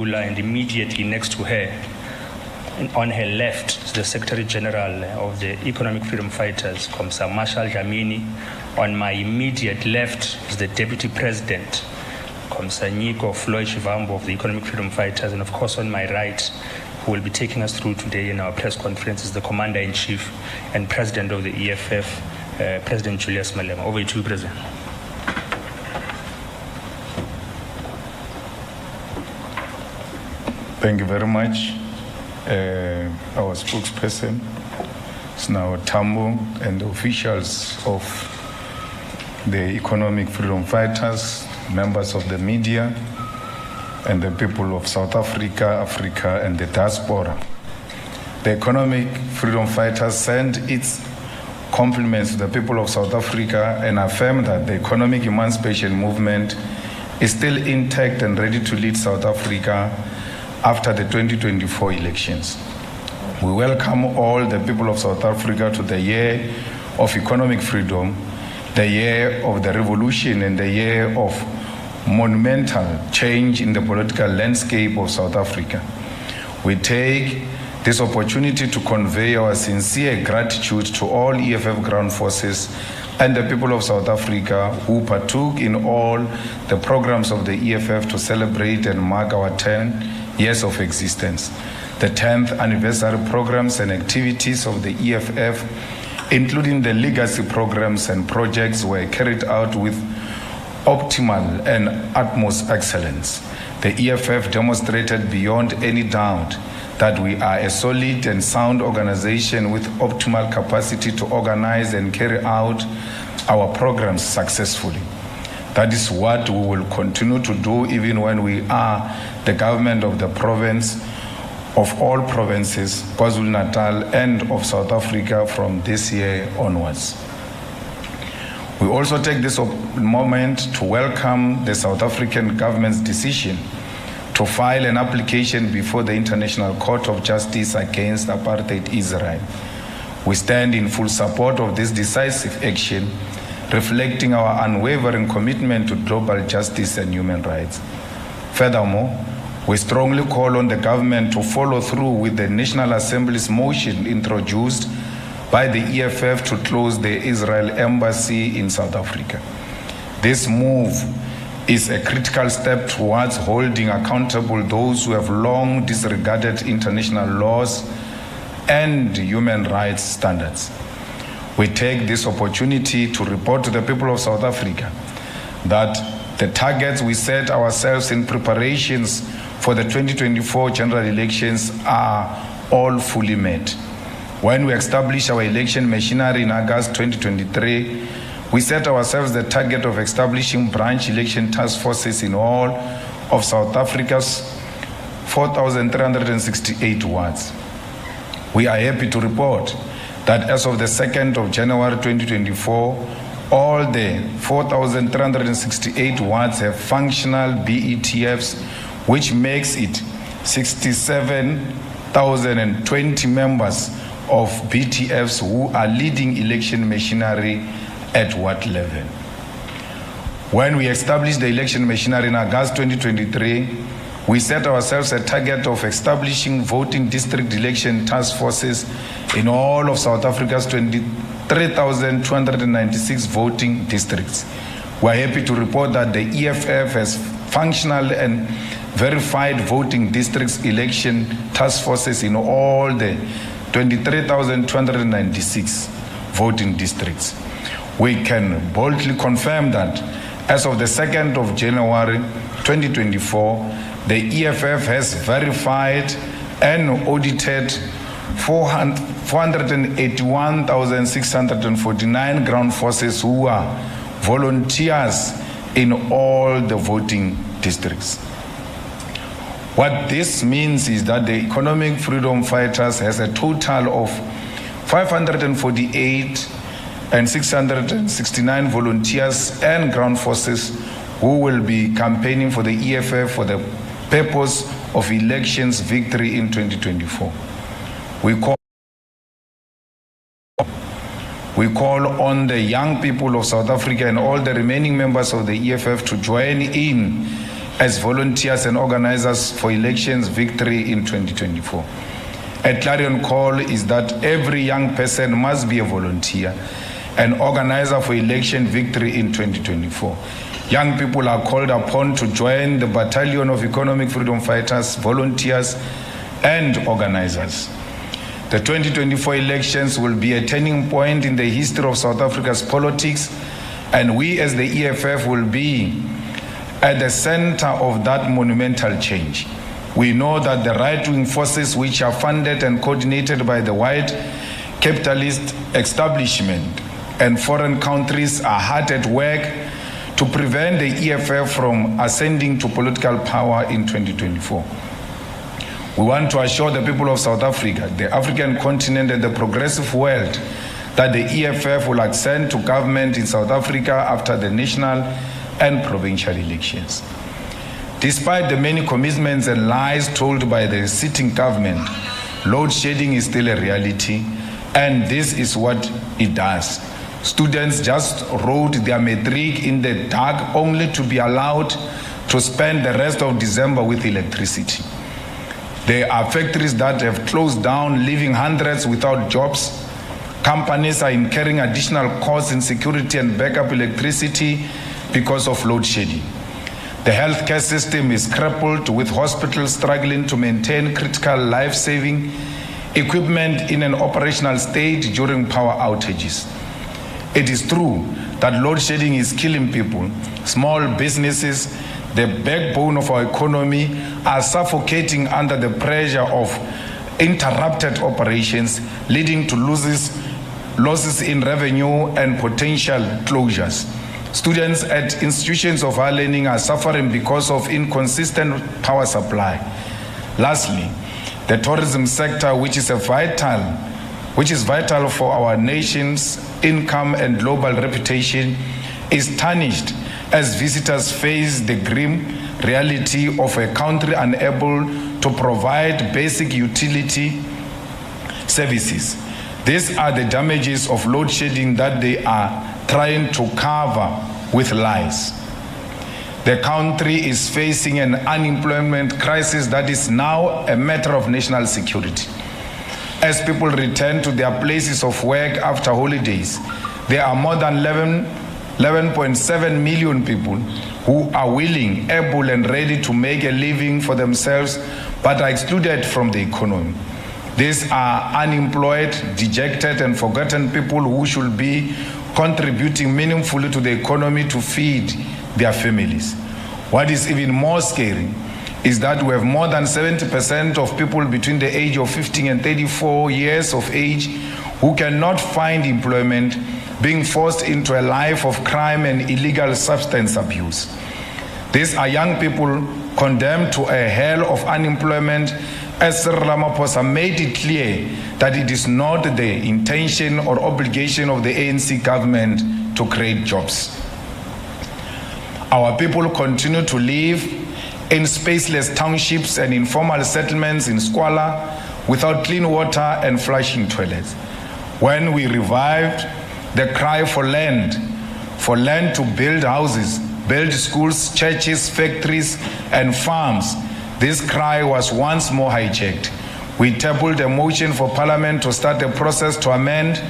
And immediately next to her, on her left, is the Secretary General of the Economic Freedom Fighters, Komsa Marshal Dlamini. On my immediate left is the Deputy President, Komsa Niko Floyd Shivambo of the Economic Freedom Fighters. And of course, on my right, who will be taking us through today in our press conference, is the Commander-in-Chief and President of the EFF, President Julius Malema. Over to you, President. Thank you very much. Our spokesperson is now Tambo, and the officials of the Economic Freedom Fighters, members of the media, and the people of South Africa, Africa, and the diaspora. The Economic Freedom Fighters send its compliments to the people of South Africa and affirm that the economic emancipation movement is still intact and ready to lead South Africa after the 2024 elections. We welcome all the people of South Africa to the year of economic freedom, the year of the revolution, and the year of monumental change in the political landscape of South Africa. We take this opportunity to convey our sincere gratitude to all EFF ground forces and the people of South Africa who partook in all the programs of the EFF to celebrate and mark our 10 years of existence. The 10th anniversary programs and activities of the EFF, including the legacy programs and projects, were carried out with optimal and utmost excellence. The EFF demonstrated beyond any doubt that we are a solid and sound organization with optimal capacity to organize and carry out our programs successfully. That is what we will continue to do even when we are the government of the province, of all provinces, KwaZulu-Natal, and of South Africa from this year onwards. We also take this moment to welcome the South African government's decision to file an application before the International Court of Justice against apartheid Israel. We stand in full support of this decisive action, reflecting our unwavering commitment to global justice and human rights. Furthermore, we strongly call on the government to follow through with the National Assembly's motion introduced by the EFF to close the Israel embassy in South Africa. This move is a critical step towards holding accountable those who have long disregarded international laws and human rights standards. We take this opportunity to report to the people of South Africa that the targets we set ourselves in preparations for the 2024 general elections are all fully met. When we established our election machinery in August 2023, we set ourselves the target of establishing branch election task forces in all of South Africa's 4,368 wards. We are happy to report that as of the 2nd of January 2024, all the 4,368 wards have functional BETFs, which makes it 67,020 members of BTFs who are leading election machinery at ward level. When we established the election machinery in August 2023, we set ourselves a target of establishing voting district election task forces in all of South Africa's 23,296 voting districts. We are happy to report that the EFF has functional and verified voting districts election task forces in all the 23,296 voting districts. We can boldly confirm that as of the 2nd of January 2024, the EFF has verified and audited 481,649 ground forces who are volunteers in all the voting districts. What this means is that the Economic Freedom Fighters has a total of 548,669 volunteers and ground forces who will be campaigning for the EFF for the purpose of elections victory in 2024. We call on the young people of South Africa and all the remaining members of the EFF to join in as volunteers and organizers for elections victory in 2024. A clarion call is that every young person must be a volunteer and organizer for election victory in 2024. Young people are called upon to join the battalion of economic freedom fighters, volunteers, and organizers. The 2024 elections will be a turning point in the history of South Africa's politics, and we as the EFF will be at the center of that monumental change. We know that the right-wing forces, which are funded and coordinated by the white capitalist establishment and foreign countries, are hard at work to prevent the EFF from ascending to political power in 2024. We want to assure the people of South Africa, the African continent, and the progressive world that the EFF will ascend to government in South Africa after the national and provincial elections. Despite the many commitments and lies told by the sitting government, load shedding is still a reality, and this is what it does. Students just wrote their matric in the dark only to be allowed to spend the rest of December with electricity. There are factories that have closed down, leaving hundreds without jobs. Companies are incurring additional costs in security and backup electricity because of load shedding. The healthcare system is crippled, with hospitals struggling to maintain critical life-saving equipment in an operational state during power outages. It is true that load shedding is killing people. Small businesses, the backbone of our economy, are suffocating under the pressure of interrupted operations, leading to losses in revenue and potential closures. Students at institutions of higher learning are suffering because of inconsistent power supply. Lastly, the tourism sector, which is vital for our nation's income and global reputation, is tarnished as visitors face the grim reality of a country unable to provide basic utility services. These are the damages of load shedding that they are trying to cover with lies. The country is facing an unemployment crisis that is now a matter of national security. As people return to their places of work after holidays, there are more than 11.7 million people who are willing, able, and ready to make a living for themselves but are excluded from the economy. These are unemployed, dejected, and forgotten people who should be contributing meaningfully to the economy to feed their families. What is even more scary is that we have more than 70% of people between the age of 15 and 34 years of age who cannot find employment, being forced into a life of crime and illegal substance abuse. These are young people condemned to a hell of unemployment, as Cyril Ramaphosa made it clear that it is not the intention or obligation of the ANC government to create jobs. Our people continue to live in spaceless townships and informal settlements in squalor, without clean water and flushing toilets. When we revived the cry for land to build houses, build schools, churches, factories, and farms, this cry was once more hijacked. We tabled a motion for Parliament to start a process to amend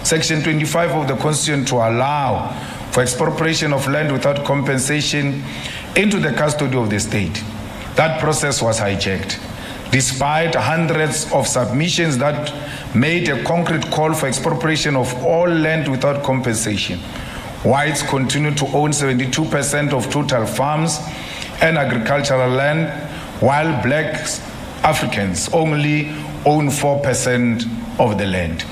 Section 25 of the Constitution to allow for expropriation of land without compensation into the custody of the state. That process was hijacked. Despite hundreds of submissions that made a concrete call for expropriation of all land without compensation, whites continue to own 72% of total farms and agricultural land, while black Africans only own 4% of the land.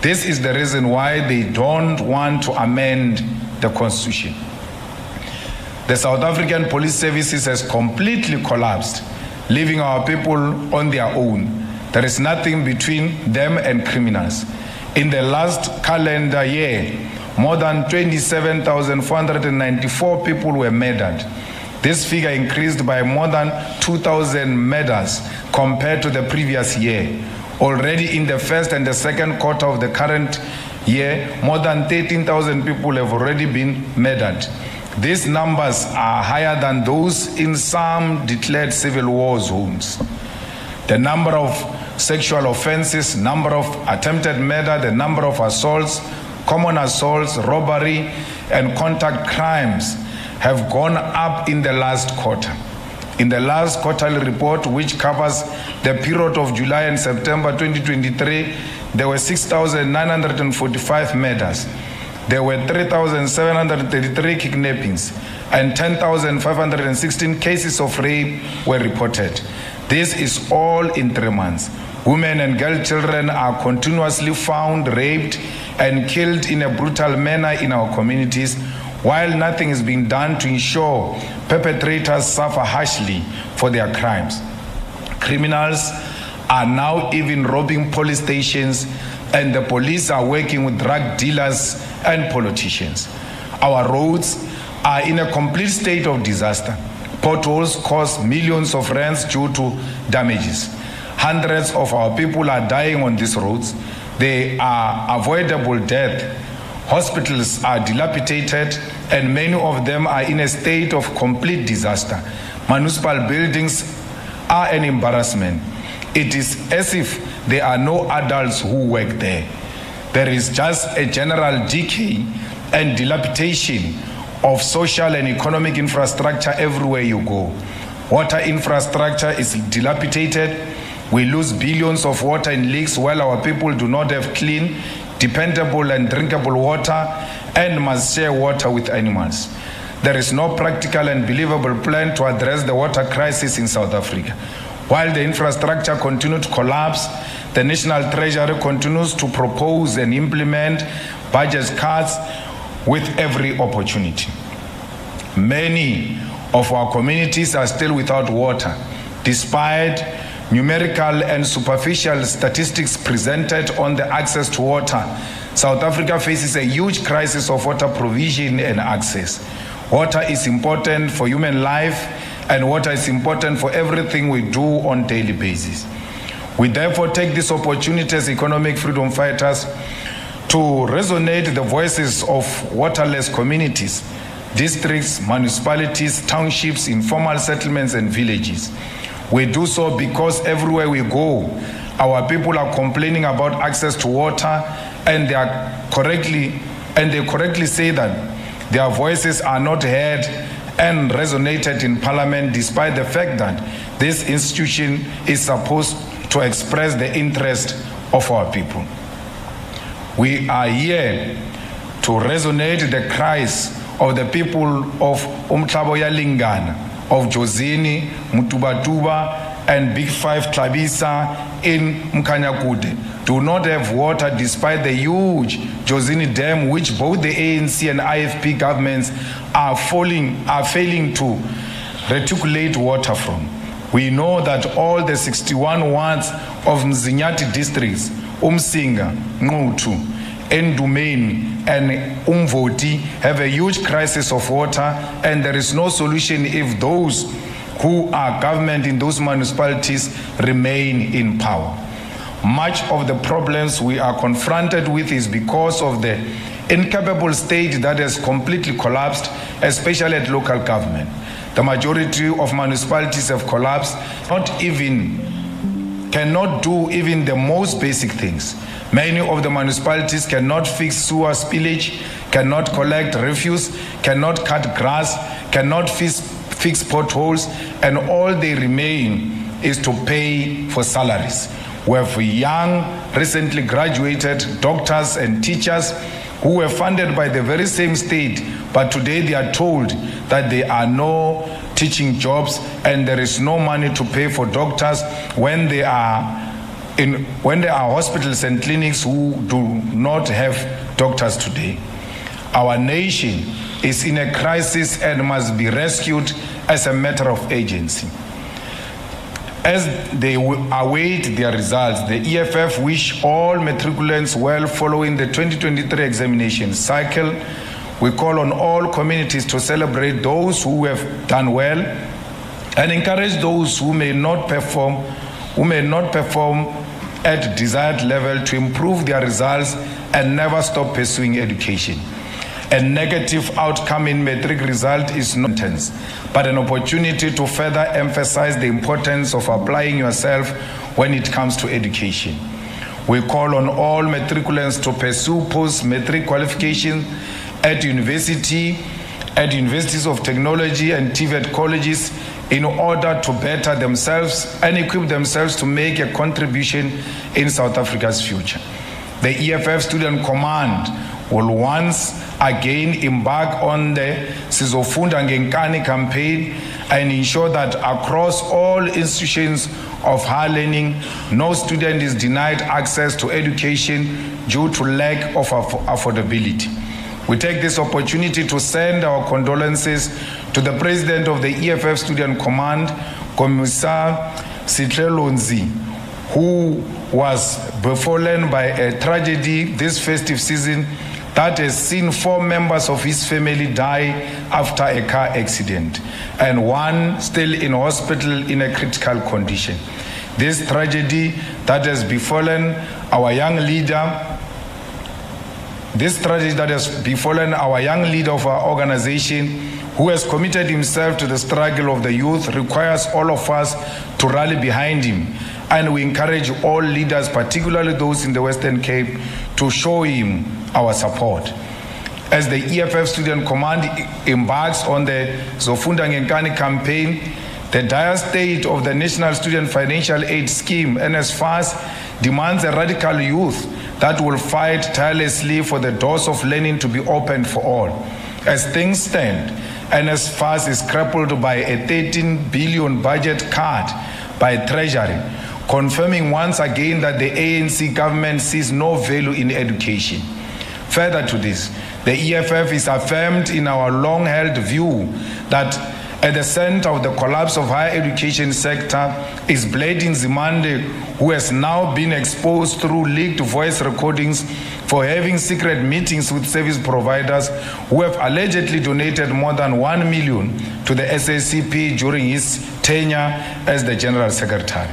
This is the reason why they don't want to amend the Constitution. The South African Police Services has completely collapsed, leaving our people on their own. There is nothing between them and criminals. In the last calendar year, more than 27,494 people were murdered. This figure increased by more than 2,000 murders compared to the previous year. Already in the first and the second quarter of the current year, more than 13,000 people have already been murdered. These numbers are higher than those in some declared civil war zones. The number of sexual offenses, number of attempted murder, the number of assaults, common assaults, robbery, and contact crimes have gone up in the last quarter. In the last quarterly report, which covers the period of July and September 2023, there were 6,945 murders. There were 3,733 kidnappings and 10,516 cases of rape were reported. This is all in 3 months. Women and girl children are continuously found, raped, and killed in a brutal manner in our communities, while nothing is being done to ensure perpetrators suffer harshly for their crimes. Criminals are now even robbing police stations, and the police are working with drug dealers and politicians. Our roads are in a complete state of disaster. Potholes cost millions of rands due to damages. Hundreds of our people are dying on these roads. They are avoidable death. Hospitals are dilapidated, and many of them are in a state of complete disaster. Municipal buildings are an embarrassment. It is as if there are no adults who work there. There is just a general decay and dilapidation of social and economic infrastructure everywhere you go. Water infrastructure is dilapidated. We lose billions of water in leaks while our people do not have clean, dependable and drinkable water and must share water with animals. There is no practical and believable plan to address the water crisis in South Africa. While the infrastructure continues to collapse, the National Treasury continues to propose and implement budget cuts with every opportunity. Many of our communities are still without water, despite numerical and superficial statistics presented on the access to water. South Africa faces a huge crisis of water provision and access. Water is important for human life, and water is important for everything we do on a daily basis. We therefore take this opportunity as economic freedom fighters to resonate the voices of waterless communities, districts, municipalities, townships, informal settlements, and villages. We do so because everywhere we go, our people are complaining about access to water, and they correctly say that their voices are not heard and resonated in Parliament, despite the fact that this institution is supposed to express the interest of our people. We are here to resonate the cries of the people of Umhlaboya Lingana, of Jozini, Mutubatuba, and Big Five Tlabisa in Mkanyakude do not have water despite the huge Jozini Dam, which both the ANC and IFP governments are failing to reticulate water from. We know that all the 61 wards of Mzinyati districts, Umsinga, Ngutu, Ndumeni, and Umvoti have a huge crisis of water, and there is no solution if those who are government in those municipalities remain in power. Much of the problems we are confronted with is because of the incapable state that has completely collapsed, especially at local government. The majority of municipalities have collapsed, cannot do even the most basic things. Many of the municipalities cannot fix sewer spillage, cannot collect refuse, cannot cut grass, cannot fix potholes, and all they remain is to pay for salaries. We have young, recently graduated doctors and teachers who were funded by the very same state, but today they are told that there are no teaching jobs and there is no money to pay for doctors when there are hospitals and clinics who do not have doctors today. Our nation is in a crisis and must be rescued as a matter of agency. As they await their results, the EFF wish all matriculants well following the 2023 examination cycle. We call on all communities to celebrate those who have done well and encourage those who may not perform at desired level to improve their results and never stop pursuing education. A negative outcome in matric result is not intense, but an opportunity to further emphasize the importance of applying yourself when it comes to education. We call on all matriculants to pursue post-matric qualification at universities of technology and TVET colleges in order to better themselves and equip themselves to make a contribution in South Africa's future. The EFF Student Command will once again embark on the Sizofunda Ngenkani campaign and ensure that across all institutions of higher learning, no student is denied access to education due to lack of affordability. We take this opportunity to send our condolences to the President of the EFF Student Command, Commissar Sitlelonzi, who was befallen by a tragedy this festive season that has seen 4 members of his family die after a car accident, and 1 still in hospital in a critical condition. This tragedy that has befallen our young leader of our organization, who has committed himself to the struggle of the youth, requires all of us to rally behind him. And we encourage all leaders, particularly those in the Western Cape, to show him our support. As the EFF Student Command embarks on the Zofunda Ngenkani campaign, the dire state of the National Student Financial Aid Scheme, NSFAS, demands a radical youth that will fight tirelessly for the doors of learning to be opened for all. As things stand, NSFAS is crippled by a 13 billion budget cut by Treasury, confirming once again that the ANC government sees no value in education. Further to this, the EFF is affirmed in our long-held view that at the center of the collapse of higher education sector is Blading Zimande, who has now been exposed through leaked voice recordings for having secret meetings with service providers who have allegedly donated more than 1 million to the SACP during his tenure as the General Secretary.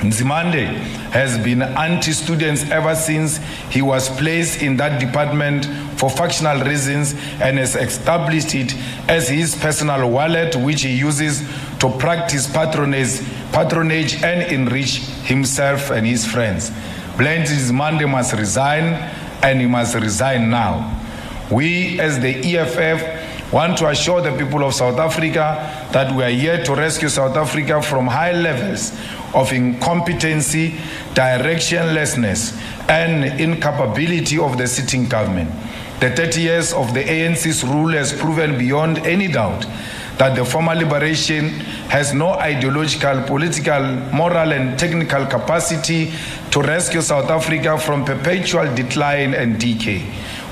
Nzimande has been anti-students ever since he was placed in that department for factional reasons and has established it as his personal wallet, which he uses to practice patronage and enrich himself and his friends. Nzimande must resign, and he must resign now. We as the EFF want to assure the people of South Africa that we are here to rescue South Africa from high levels of incompetency, directionlessness, and incapability of the sitting government. The 30 years of the ANC's rule has proven beyond any doubt that the former liberation has no ideological, political, moral, and technical capacity to rescue South Africa from perpetual decline and decay.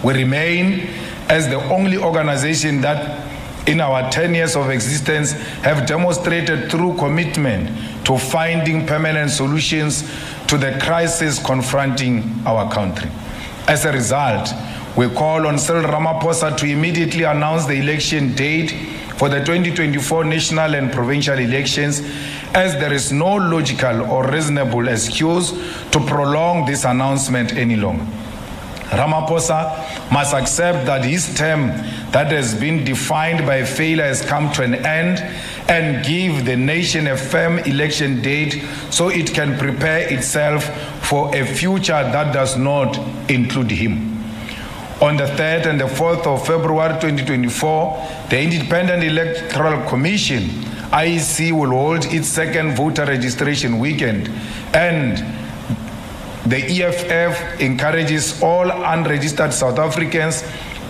We remain as the only organization that in our 10 years of existence have demonstrated true commitment to finding permanent solutions to the crisis confronting our country. As a result, we call on Cyril Ramaphosa to immediately announce the election date for the 2024 national and provincial elections, as there is no logical or reasonable excuse to prolong this announcement any longer. Ramaphosa must accept that his term that has been defined by failure has come to an end and give the nation a firm election date so it can prepare itself for a future that does not include him. On the 3rd and the 4th of February 2024, the Independent Electoral Commission, IEC, will hold its second voter registration weekend, and the EFF encourages all unregistered South Africans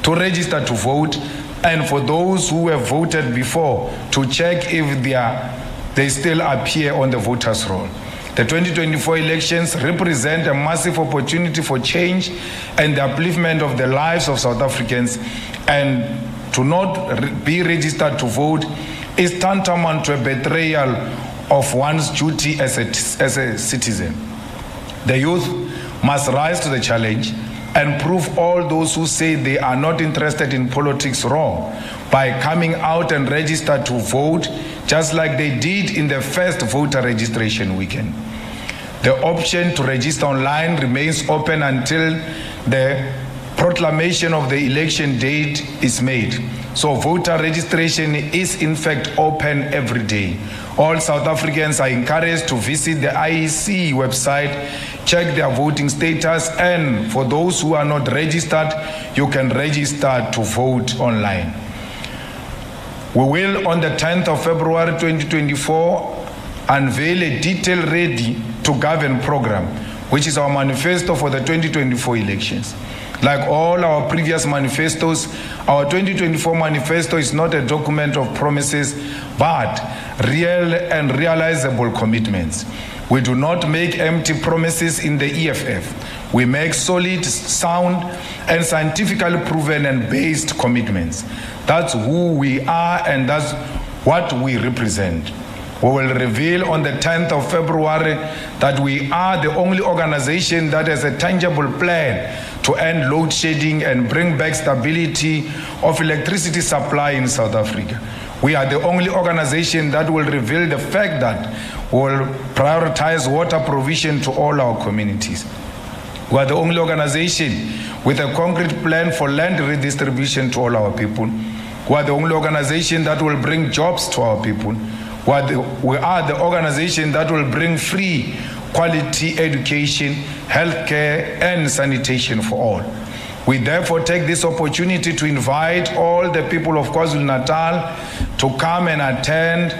to register to vote, and for those who have voted before to check if they still appear on the voters' roll. The 2024 elections represent a massive opportunity for change and the upliftment of the lives of South Africans, and to not be registered to vote is tantamount to a betrayal of one's duty as a citizen. The youth must rise to the challenge and prove all those who say they are not interested in politics wrong by coming out and register to vote, just like they did in the first voter registration weekend. The option to register online remains open until the proclamation of the election date is made. So voter registration is in fact open every day. All South Africans are encouraged to visit the IEC website, check their voting status, and for those who are not registered, you can register to vote online. We will, on the 10th of February 2024, unveil a detailed Ready to Govern program, which is our manifesto for the 2024 elections. Like all our previous manifestos, our 2024 manifesto is not a document of promises, but real and realizable commitments. We do not make empty promises in the EFF. We make solid, sound, and scientifically proven and based commitments. That's who we are and that's what we represent. We will reveal on the 10th of February that we are the only organization that has a tangible plan to end load shedding and bring back stability of electricity supply in South Africa. We are the only organization that will reveal the fact that we will prioritize water provision to all our communities. We are the only organization with a concrete plan for land redistribution to all our people. We are the only organization that will bring jobs to our people. We are the organization that will bring free, quality education, healthcare, and sanitation for all. We therefore take this opportunity to invite all the people of KwaZulu-Natal to come and attend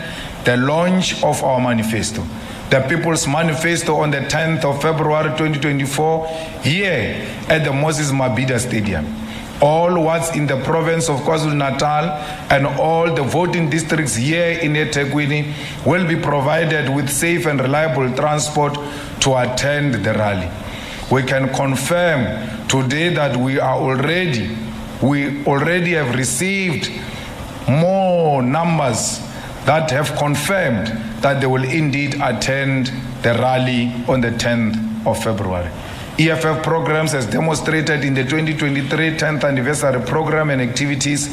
the launch of our manifesto, the People's Manifesto, on the 10th of February 2024 here at the Moses Mabhida Stadium. All what's in the province of KwaZulu-Natal and all the voting districts here in eThekwini will be provided with safe and reliable transport to attend the rally. We can confirm today that we already have received more numbers that have confirmed that they will indeed attend the rally on the 10th of February. EFF programs, as demonstrated in the 2023 10th anniversary program and activities,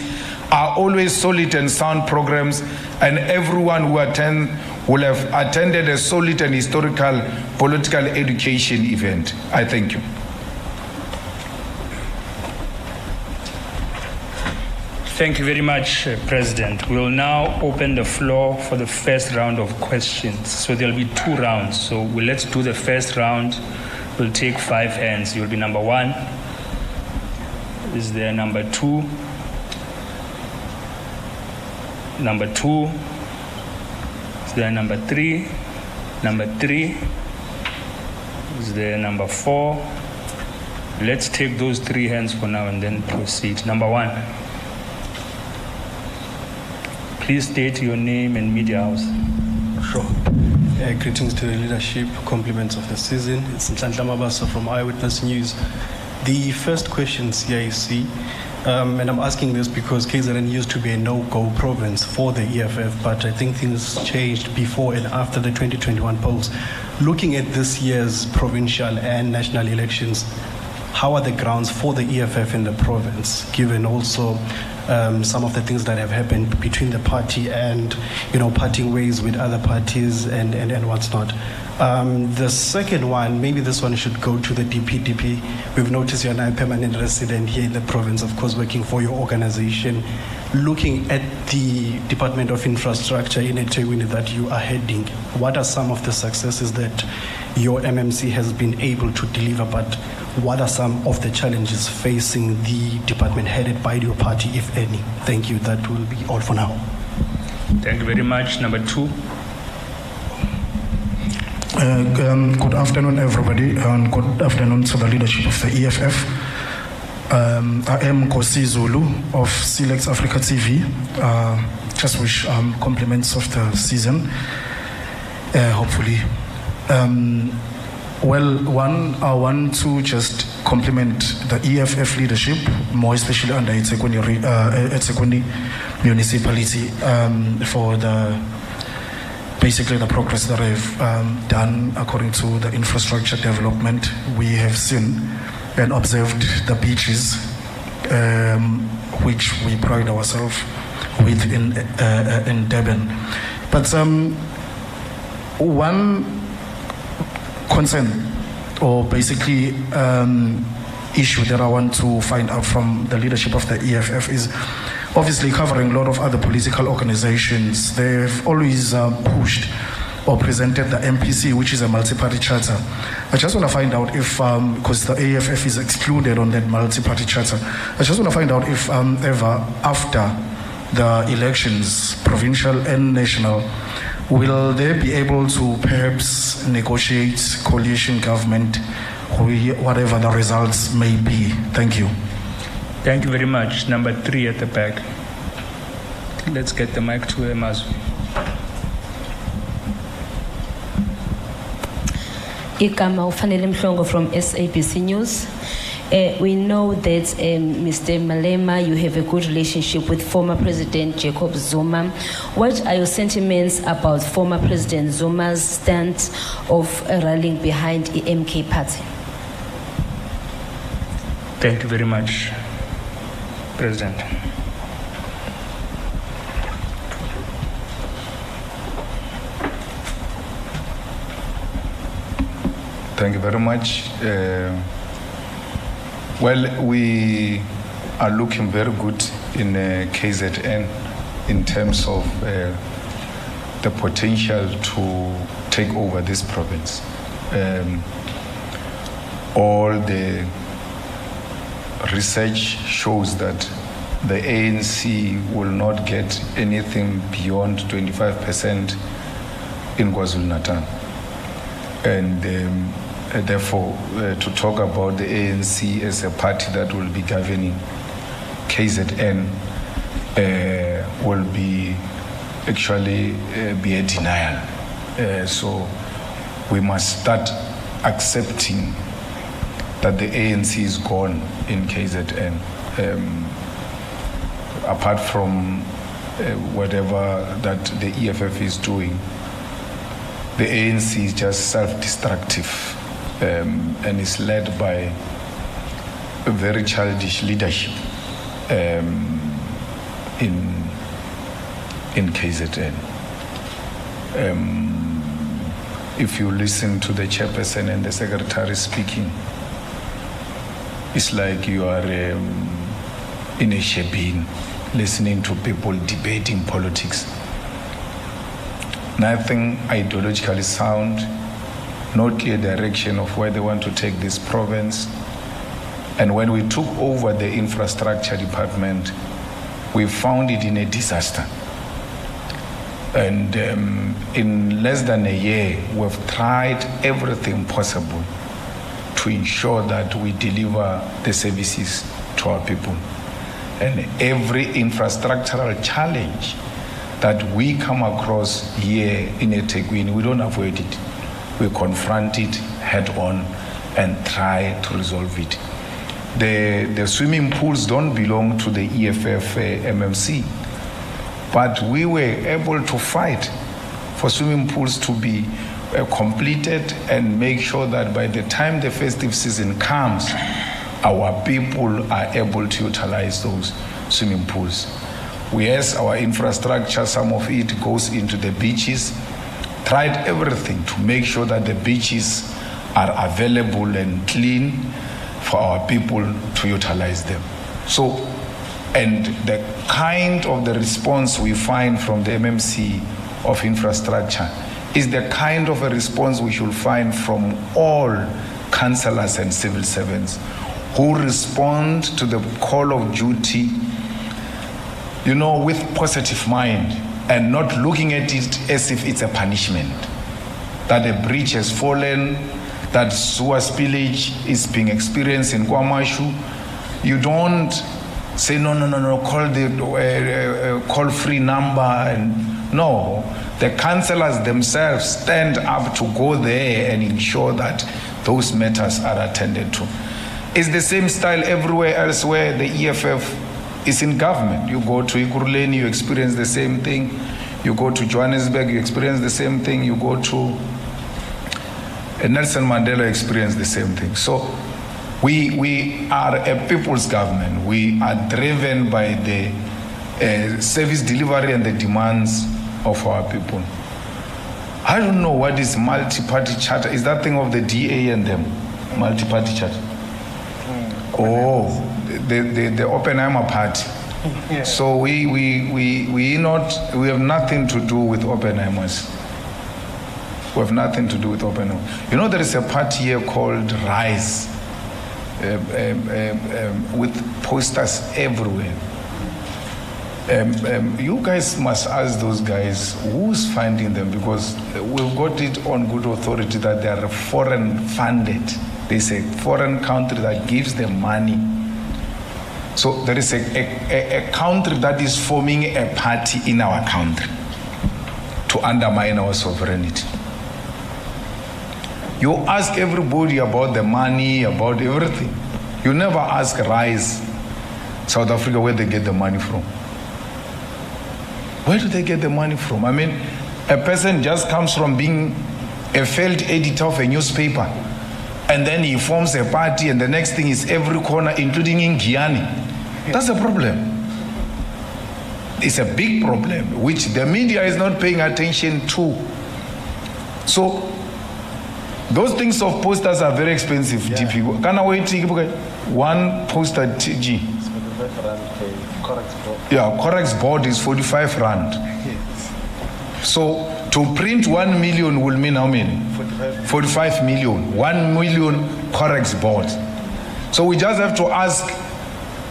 are always solid and sound programs, and everyone who attend will have attended a solid and historical political education event. I thank you. Thank you very much, President. We will now open the floor for the first round of questions. So there'll be 2 rounds. So let's do the first round. We'll take 5 hands. You'll be number 1. Is there number 2? Number 2. Is there number 3? Number 3. Is there number 4? Let's take those 3 hands for now and then proceed. Number 1. Please state your name and media house. Sure. Greetings to the leadership, compliments of the season. It's Nhlanhla Mabasa from Eyewitness News. The first question, CIC, and I'm asking this because KZN used to be a no-go province for the EFF, but I think things changed before and after the 2021 polls. Looking at this year's provincial and national elections, how are the grounds for the EFF in the province, given also some of the things that have happened between the party and, parting ways with other parties and what's not. The second one, maybe this one should go to the DPDP. We've noticed you're now a permanent resident here in the province, of course, working for your organization. Looking at the Department of Infrastructure in eThekwini that you are heading, what are some of the successes that your MMC has been able to deliver, but what are some of the challenges facing the department headed by your party, if any? Thank you. That will be all for now. Thank you very much. Number 2. Good afternoon, everybody, and good afternoon to the leadership of the EFF. I am Kosi Zulu of Select Africa TV. Just wish compliments of the season, hopefully. I want to just compliment the EFF leadership, more especially under eThekwini municipality, for basically the progress that I've done according to the infrastructure development. We have seen and observed the beaches, which we pride ourselves with in Durban. But one concern, or basically issue that I want to find out from the leadership of the EFF is obviously covering a lot of other political organizations. They've always pushed or presented the MPC, which is a multi-party charter. I just want to find out if, because the AFF is excluded on that multi-party charter, I just want to find out if ever after the elections, provincial and national, will they be able to perhaps negotiate coalition government, whatever the results may be? Thank you. Thank you very much. Number 3 at the back. Let's get the mic to Mazu. Igama Ufanele Mhlongo from SABC News. We know that Mr. Malema, you have a good relationship with former President Jacob Zuma. What are your sentiments about former President Zuma's stance of rallying behind the MK party? Thank you very much, President. Thank you very much. Well, we are looking very good in KZN in terms of the potential to take over this province. All the research shows that the ANC will not get anything beyond 25% in KwaZulu-Natal. And therefore, to talk about the ANC as a party that will be governing KZN will be actually be a denial. So we must start accepting that the ANC is gone in KZN. Apart from whatever that the EFF is doing, the ANC is just self-destructive and is led by a very childish leadership in KZN. If you listen to the chairperson and the secretary speaking, it's like you are in a shebeen listening to people debating politics. Nothing ideologically sound, no clear direction of where they want to take this province. And when we took over the infrastructure department, we found it in a disaster. And in less than a year, we've tried everything possible to ensure that we deliver the services to our people. And every infrastructural challenge that we come across here in eThekwini, we don't avoid it. We confront it head on and try to resolve it. The swimming pools don't belong to the EFF MMC, but we were able to fight for swimming pools to be completed and make sure that by the time the festive season comes, our people are able to utilize those swimming pools. Yes, our infrastructure, some of it goes into the beaches. Tried everything to make sure that the beaches are available and clean for our people to utilize them. So, and the kind of the response we find from the MMC of infrastructure is the kind of a response we should find from all councillors and civil servants who respond to the call of duty, you know, with positive mind and not looking at it as if it's a punishment. That a bridge has fallen, that sewer spillage is being experienced in KwaMashu. You don't say, no, call the call-free number. And no, the councillors themselves stand up to go there and ensure that those matters are attended to. It's the same style everywhere else where the EFF is in government. You go to Ikuruleni, you experience the same thing. You go to Johannesburg, you experience the same thing. You go to Nelson Mandela, experience the same thing. So we are a people's government. We are driven by the service delivery and the demands of our people. I don't know what is multi-party charter. Is that thing of the DA and them? Multi-party charter? The Oppenheimer party. Yeah. So we have nothing to do with Oppenheimers. We have nothing to do with Oppenheimer. You know, there is a party here called Rise, with posters everywhere. You guys must ask those guys who's funding them, because we've got it on good authority that they are foreign funded. There's a foreign country that gives them money. So there is a country that is forming a party in our country to undermine our sovereignty. You ask everybody about the money, about everything. You never ask Rise, South Africa, where they get the money from. Where do they get the money from? I mean, a person just comes from being a failed editor of a newspaper, and then he forms a party, and the next thing is every corner, including in Guyana. That's a problem. It's a big problem, which the media is not paying attention to. So, those things of posters are very expensive. DP. Can I wait? One poster TG. Yeah, Corex board is 45 rand. So to print 1 million will mean how many? 45 million. 1 million Corex board. So we just have to ask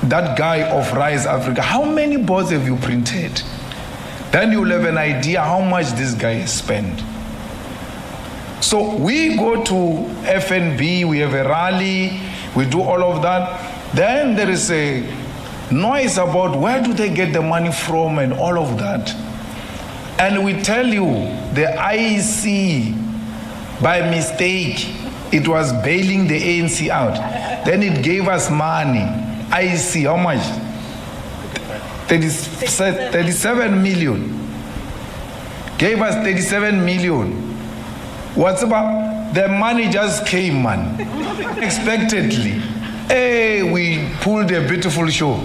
that guy of Rise Africa, how many boards have you printed? Then you'll have an idea how much this guy has spent. So we go to FNB, we have a rally, we do all of that. Then there is a noise about where do they get the money from and all of that. And we tell you, the IEC, by mistake, it was bailing the ANC out. Then it gave us money. IEC, how much? 37 million. Gave us 37 million. What's about? The money just came, man. Unexpectedly. Hey, we pulled a beautiful show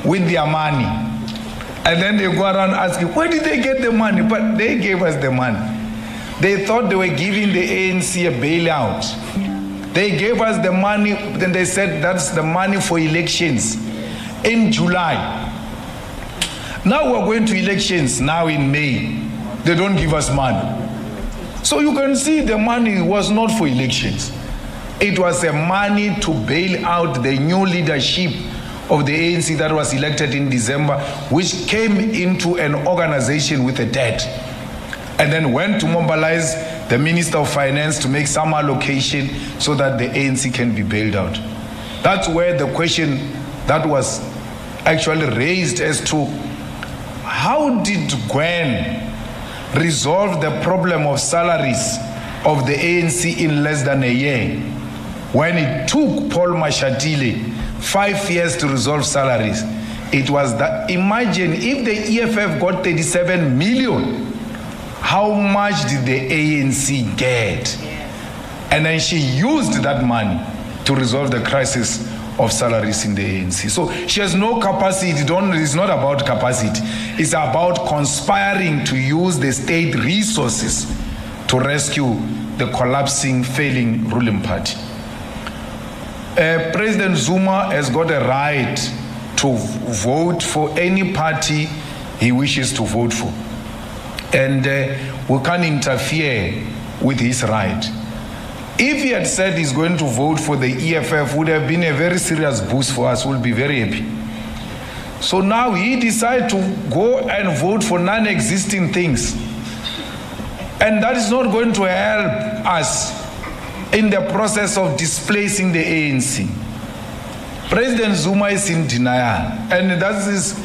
with their money. And then they go around asking, where did they get the money? But they gave us the money. They thought they were giving the ANC a bailout. They gave us the money, then they said that's the money for elections in July. Now we're going to elections now in May. They don't give us money. So you can see the money was not for elections. It was a money to bail out the new leadership of the ANC that was elected in December, which came into an organization with a debt, and then went to mobilize the Minister of Finance to make some allocation so that the ANC can be bailed out. That's where the question that was actually raised as to how did Gwen resolve the problem of salaries of the ANC in less than a year, when it took Paul Mashatile 5 years to resolve salaries. It was that, imagine if the EFF got 37 million, how much did the ANC get? And then she used that money to resolve the crisis of salaries in the ANC. So she has no capacity. It's not about capacity. It's about conspiring to use the state resources to rescue the collapsing, failing ruling party. President Zuma has got a right to vote for any party he wishes to vote for. And we can't interfere with his right. If he had said he's going to vote for the EFF, would have been a very serious boost for us. We'll be very happy. So now he decided to go and vote for non-existing things. And that is not going to help us in the process of displacing the ANC. President Zuma is in denial. And that is,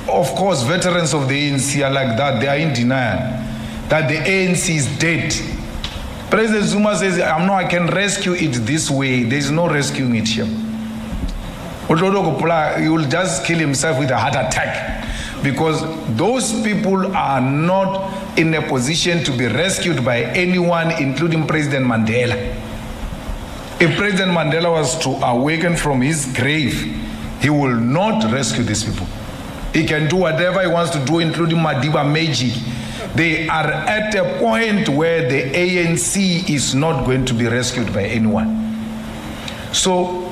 of course, veterans of the ANC are like that. They are in denial that the ANC is dead. President Zuma says, I can rescue it this way. There is no rescuing it here. He will just kill himself with a heart attack, because those people are not in a position to be rescued by anyone, including President Mandela. If President Mandela was to awaken from his grave, he will not rescue these people. He can do whatever he wants to do, including Madiba Meiji. They are at a point where the ANC is not going to be rescued by anyone. So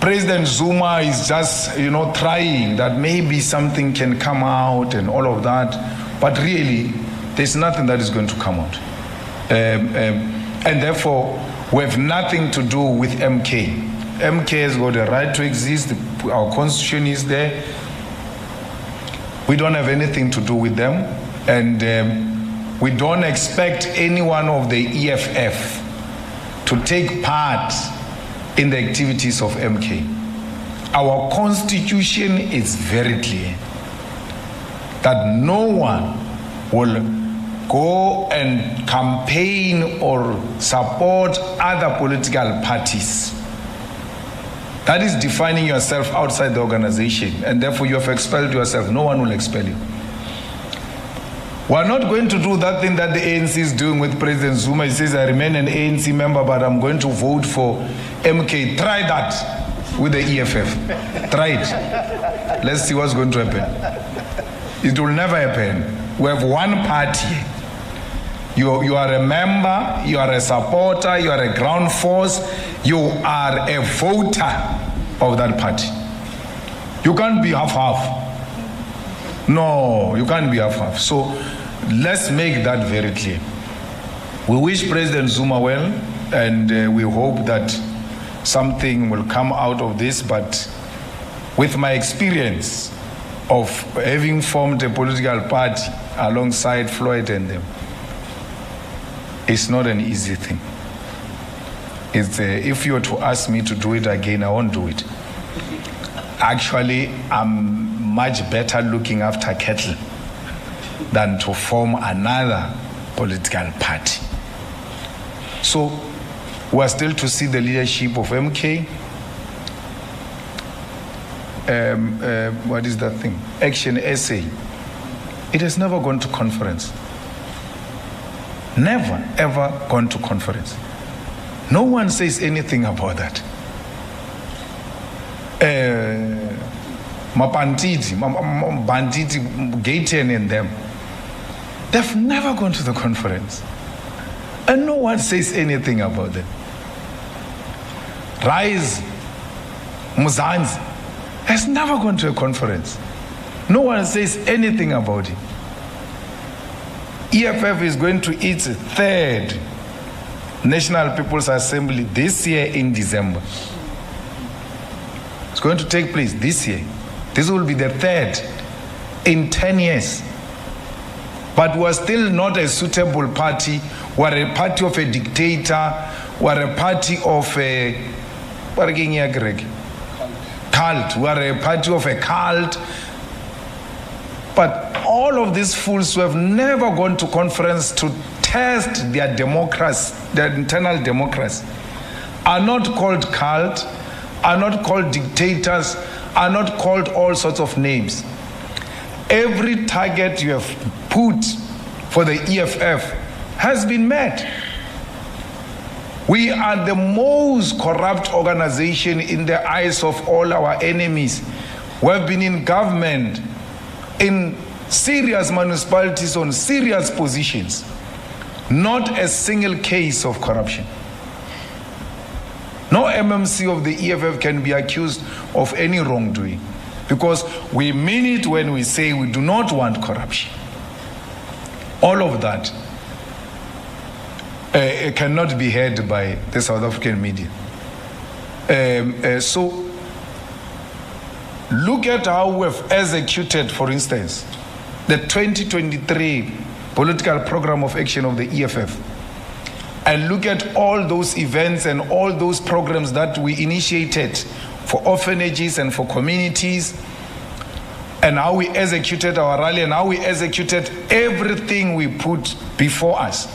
President Zuma is just, trying that maybe something can come out and all of that. But really, there's nothing that is going to come out. And therefore, we have nothing to do with MK. MK has got a right to exist. Our constitution is there. We don't have anything to do with them. And we don't expect any one of the EFF to take part in the activities of MK. Our constitution is very clear that no one will go and campaign or support other political parties. That is defining yourself outside the organization, and therefore you have expelled yourself. No one will expel you. We're not going to do that thing that the ANC is doing with President Zuma. He says, I remain an ANC member, but I'm going to vote for MK. Try that with the EFF. Try it. Let's see what's going to happen. It will never happen. We have one party. You are a member, you are a supporter, you are a ground force, you are a voter of that party. You can't be half-half. No, you can't be half-half. So let's make that very clear. We wish President Zuma well, and we hope that something will come out of this, but with my experience of having formed a political party alongside Floyd and them, it's not an easy thing. If you were to ask me to do it again, I won't do it. Actually, I'm much better looking after cattle than to form another political party. So we're still to see the leadership of MK. What is that thing? Action SA. It has never gone to conference. Never, ever gone to conference. No one says anything about that. Mapantiti, Banditi, Gaten and them, they've never gone to the conference. And no one says anything about them. Rise, Muzanzi, has never gone to a conference. No one says anything about it. EFF is going to its third National People's Assembly this year in December. It's going to take place this year. This will be the third in 10 years. But we're still not a suitable party. We're a party of a dictator. We're a party of a cult. We're a party of a cult. But all of these fools who have never gone to conference to test their democracy, their internal democracy, are not called cult, are not called dictators, are not called all sorts of names. Every target you have put for the EFF has been met. We are the most corrupt organization in the eyes of all our enemies. We have been in government, in serious municipalities on serious positions. Not a single case of corruption. No MMC of the EFF can be accused of any wrongdoing, because we mean it when we say we do not want corruption. All of that cannot be heard by the South African media. So look at how we have executed, for instance, the 2023 political program of action of the EFF. And look at all those events and all those programs that we initiated for orphanages and for communities, and how we executed our rally and how we executed everything we put before us.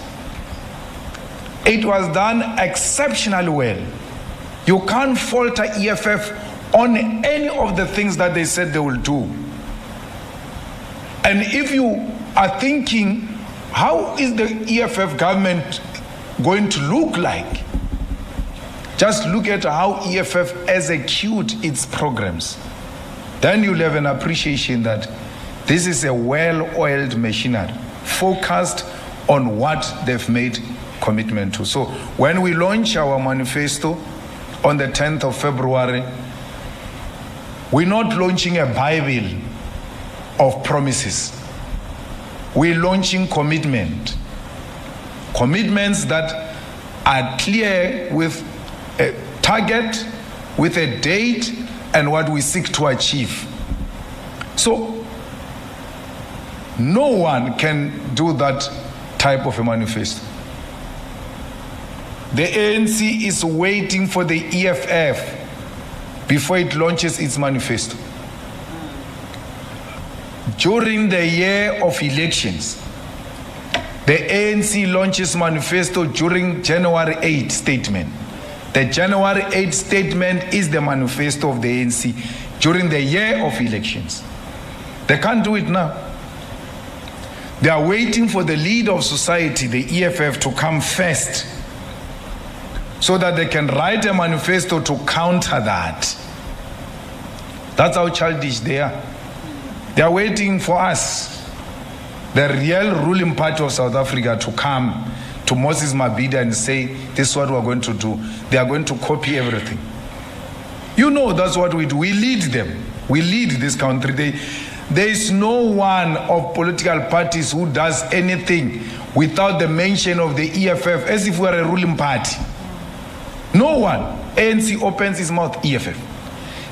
It was done exceptionally well. You can't falter EFF on any of the things that they said they will do. And if you are thinking, how is the EFF government going to look like? Just look at how EFF execute its programs. Then you'll have an appreciation that this is a well-oiled machinery focused on what they've made commitment to. So when we launch our manifesto on the 10th of February, We're not launching a Bible of promises. We're launching commitments that are clear with a target, with a date, and what we seek to achieve. So, no one can do that type of a manifesto. The ANC is waiting for the EFF before it launches its manifesto. During the year of elections, the ANC launches manifesto during January 8 statement. The January 8 statement is the manifesto of the ANC during the year of elections. They can't do it now. They are waiting for the leader of society, the EFF, to come first so that they can write a manifesto to counter that. That's how childish they are. They are waiting for us, the real ruling party of South Africa, to come to Moses Mabhida and say, this is what we're going to do. They are going to copy everything. You know that's what we do. We lead them. We lead this country. There is no one of political parties who does anything without the mention of the EFF, as if we are a ruling party. No one. ANC opens his mouth, EFF.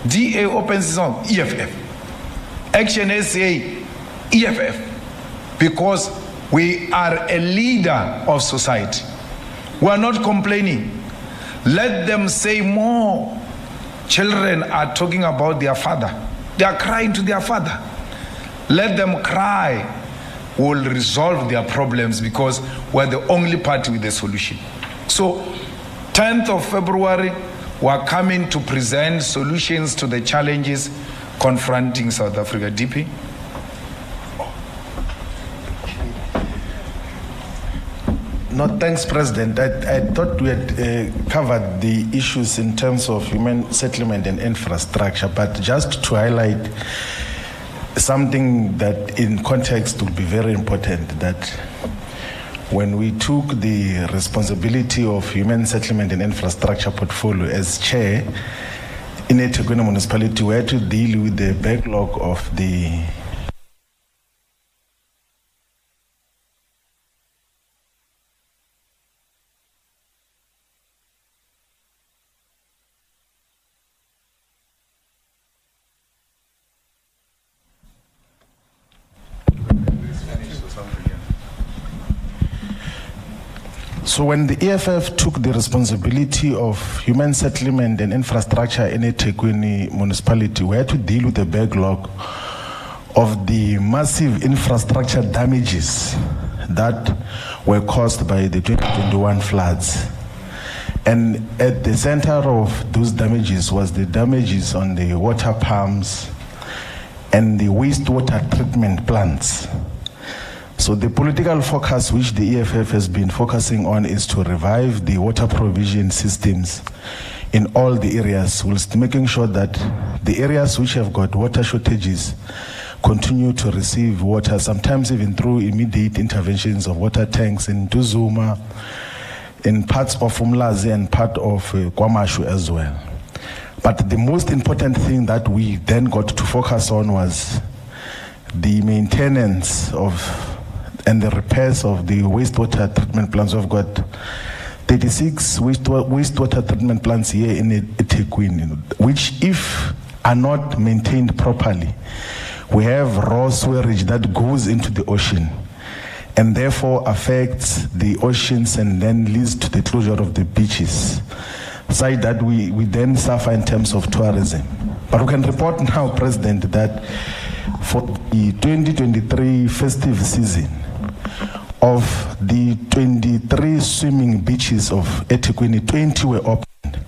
DA opens his mouth, EFF. Action SA, EFF. Because we are a leader of society. We are not complaining. Let them say more. Children are talking about their father. They are crying to their father. Let them cry. We'll resolve their problems because we're the only party with a solution. So, 10th of February, we're coming to present solutions to the challenges confronting South Africa. DP? No, thanks, President. I thought we had covered the issues in terms of human settlement and infrastructure, but just to highlight something that in context would be very important, that when we took the responsibility of human settlement and infrastructure portfolio as chair in eThekwini municipality, we had to deal with the backlog of the So when the EFF took the responsibility of human settlement and infrastructure in eThekwini municipality, we had to deal with the backlog of the massive infrastructure damages that were caused by the 2021 floods. And at the center of those damages was the damages on the water pumps and the wastewater treatment plants. So the political focus which the EFF has been focusing on is to revive the water provision systems in all the areas, whilst making sure that the areas which have got water shortages continue to receive water, sometimes even through immediate interventions of water tanks in Tuzuma, in parts of Umlazi and part of Kwamashu as well. But the most important thing that we then got to focus on was the maintenance of and the repairs of the wastewater treatment plants. We've got 36 wastewater treatment plants here in eThekwini, which, if are not maintained properly, we have raw sewage that goes into the ocean and therefore affects the oceans and then leads to the closure of the beaches, side that we then suffer in terms of tourism. But we can report now, President, that for the 2023 festive season, of the 23 swimming beaches of eThekwini, 20 were opened.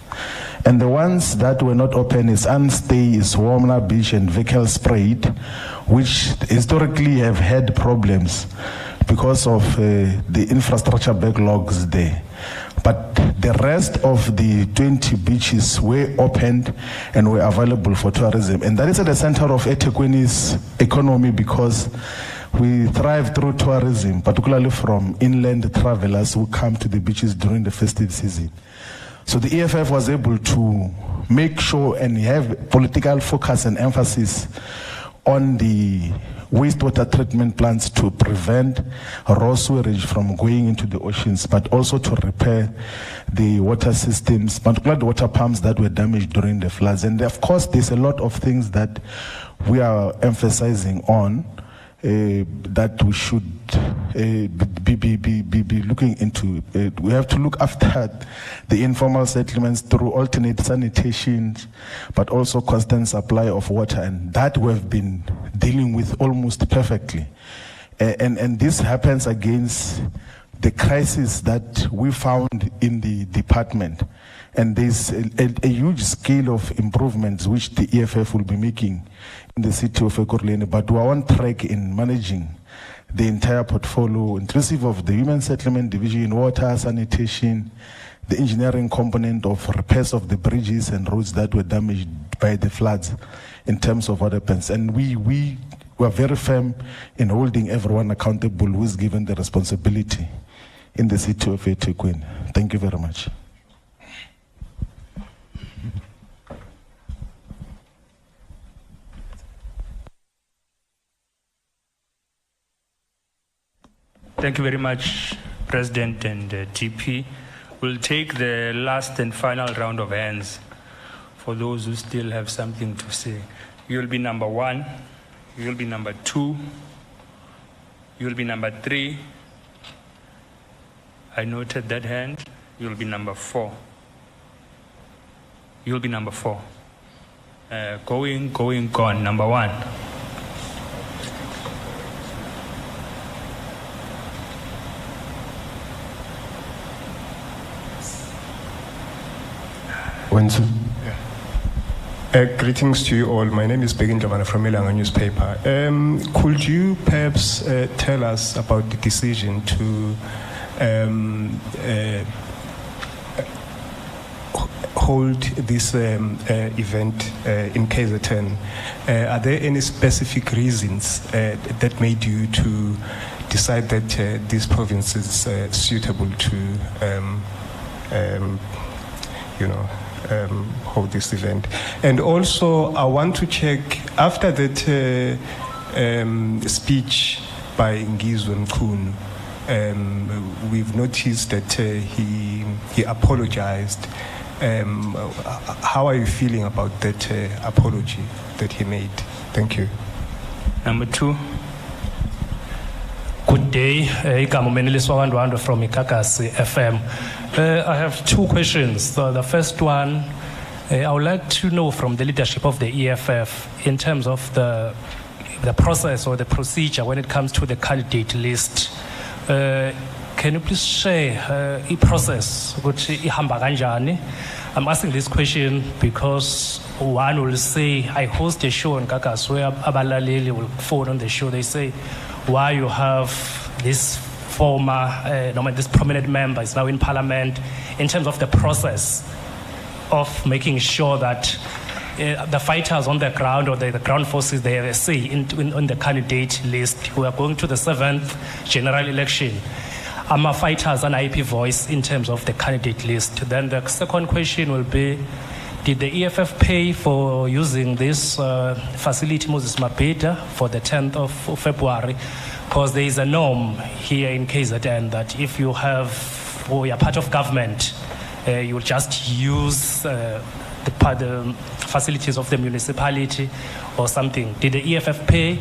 And the ones that were not open is Unstay, is Warmna Beach and Vehicle Sprayed, which historically have had problems because of the infrastructure backlogs there. But the rest of the 20 beaches were opened and were available for tourism. And that is at the center of eThekwini's economy because we thrive through tourism, particularly from inland travelers who come to the beaches during the festive season. So the EFF was able to make sure and have political focus and emphasis on the wastewater treatment plants to prevent raw sewage from going into the oceans, but also to repair the water systems, particularly the water pumps that were damaged during the floods. And of course, there's a lot of things that we are emphasizing on that we should be looking into. We have to look after the informal settlements through alternate sanitation, but also constant supply of water, and that we've been dealing with almost perfectly. And this happens against the crisis that we found in the department. And there's a huge scale of improvements which the EFF will be making in the city of Ekurhuleni, but we are on track in managing the entire portfolio, inclusive of the human settlement division, water, sanitation, the engineering component of repairs of the bridges and roads that were damaged by the floods in terms of what happens. And we are very firm in holding everyone accountable who is given the responsibility in the city of eThekwini. Thank you very much. Thank you very much, President and TP. We'll take the last and final round of hands for those who still have something to say. You'll be number 1, you'll be number 2, you'll be number 3. I noted that hand. You'll be number 4. You'll be number 4. Gone. Number 1. Greetings to you all. My name is Begin Javana from Ilanga newspaper. Could you perhaps tell us about the decision to hold this event in KZN? Are there any specific reasons that made you to decide that this province is suitable to hold this event? And also, I want to check, after that speech by Ngizwe Mkhunu, we've noticed that he apologized. How are you feeling about that apology that he made? Thank you. Number 2. Good day, Ikamumeneli from Ikakasi FM. I have 2 questions. So the first one, I would like to know from the leadership of the EFF in terms of the process or the procedure when it comes to the candidate list. Can you please share a process which ihamba kanjani? I'm asking this question because one will say, I host a show in Kakas where abalaleli will phone on the show. They say, why you have this this prominent member is now in parliament, in terms of the process of making sure that the fighters on the ground or the ground forces, they have a say in the candidate list. We are going to the 7th general election. I'm a fighters an IP voice in terms of the candidate list. Then the second question will be, did the EFF pay for using this facility, Moses Mabhida, for the 10th of February? Because there is a norm here in KZN that if you have, or you're part of government, you will just use the facilities of the municipality or something. Did the EFF pay?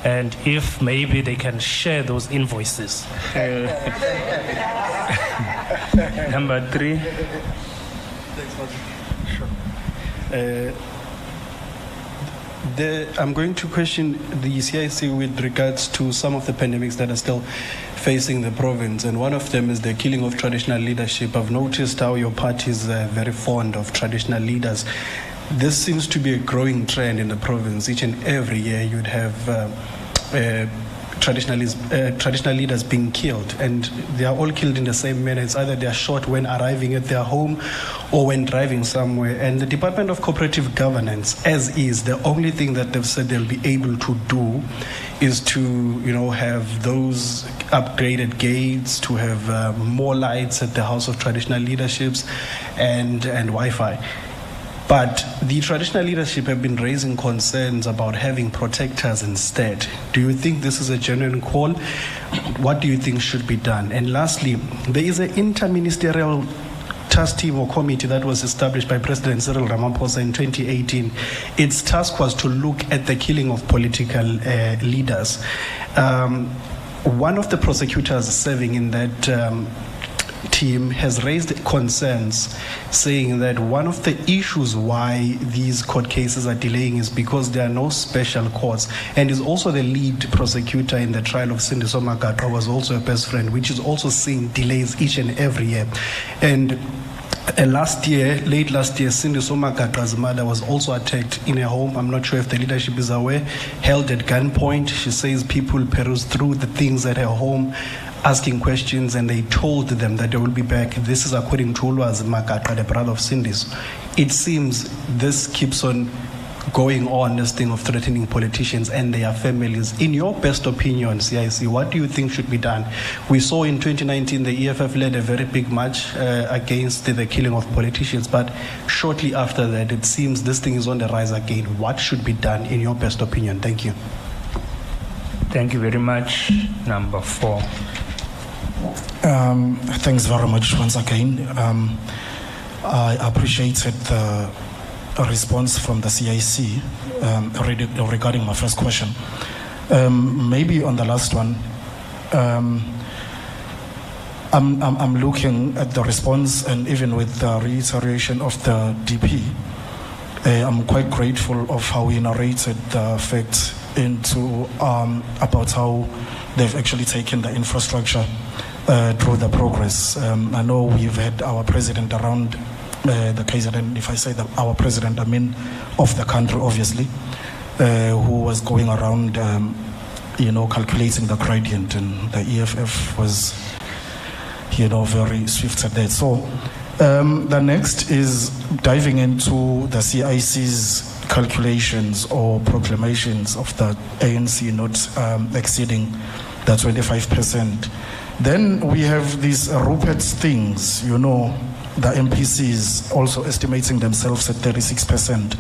And if maybe they can share those invoices. Number 3. I'm going to question the CIC with regards to some of the pandemics that are still facing the province, and one of them is the killing of traditional leadership. I've noticed how your party is very fond of traditional leaders. This seems to be a growing trend in the province. Each and every year you'd have traditional leaders being killed, and they are all killed in the same manner. It's either they are shot when arriving at their home or when driving somewhere. And the Department of Cooperative Governance, as is, the only thing that they've said they'll be able to do is to, have those upgraded gates, to have more lights at the House of Traditional Leaderships and Wi-Fi. But the traditional leadership have been raising concerns about having protectors instead. Do you think this is a genuine call? What do you think should be done? And lastly, there is an interministerial task team or committee that was established by President Cyril Ramaphosa in 2018. Its task was to look at the killing of political leaders. One of the prosecutors serving in that team has raised concerns, saying that one of the issues why these court cases are delaying is because there are no special courts, and is also the lead prosecutor in the trial of Sindiso Mabhida, was also a best friend, which is also seeing delays each and every year. And late last year, Sindiso Mabhida's mother was also attacked in her home. I'm not sure if the leadership is aware. Held at gunpoint. She says people perused through the things at her home, asking questions, and they told them that they will be back. This is according to Ulwazi Mabhida, the brother of Sindiso. It seems this keeps on going on, this thing of threatening politicians and their families. In your best opinion, CIC, what do you think should be done? We saw in 2019 the EFF led a very big march against the killing of politicians, but shortly after that, it seems this thing is on the rise again. What should be done in your best opinion? Thank you. Thank you very much. Number 4. Thanks very much once again. I appreciated the response from the CIC regarding my first question. Maybe on the last one, I'm looking at the response, and even with the reiteration of the DP, I'm quite grateful of how he narrated the facts into about how they've actually taken the infrastructure through the progress. I know we've had our president around the KZN. If I say that our president, I mean of the country, obviously, who was going around, calculating the gradient, and the EFF was, very swift at that. So the next is diving into the CIC's calculations or proclamations of the ANC not exceeding the 25%. Then we have these Rupert's things, the MPCs also estimating themselves at 36%.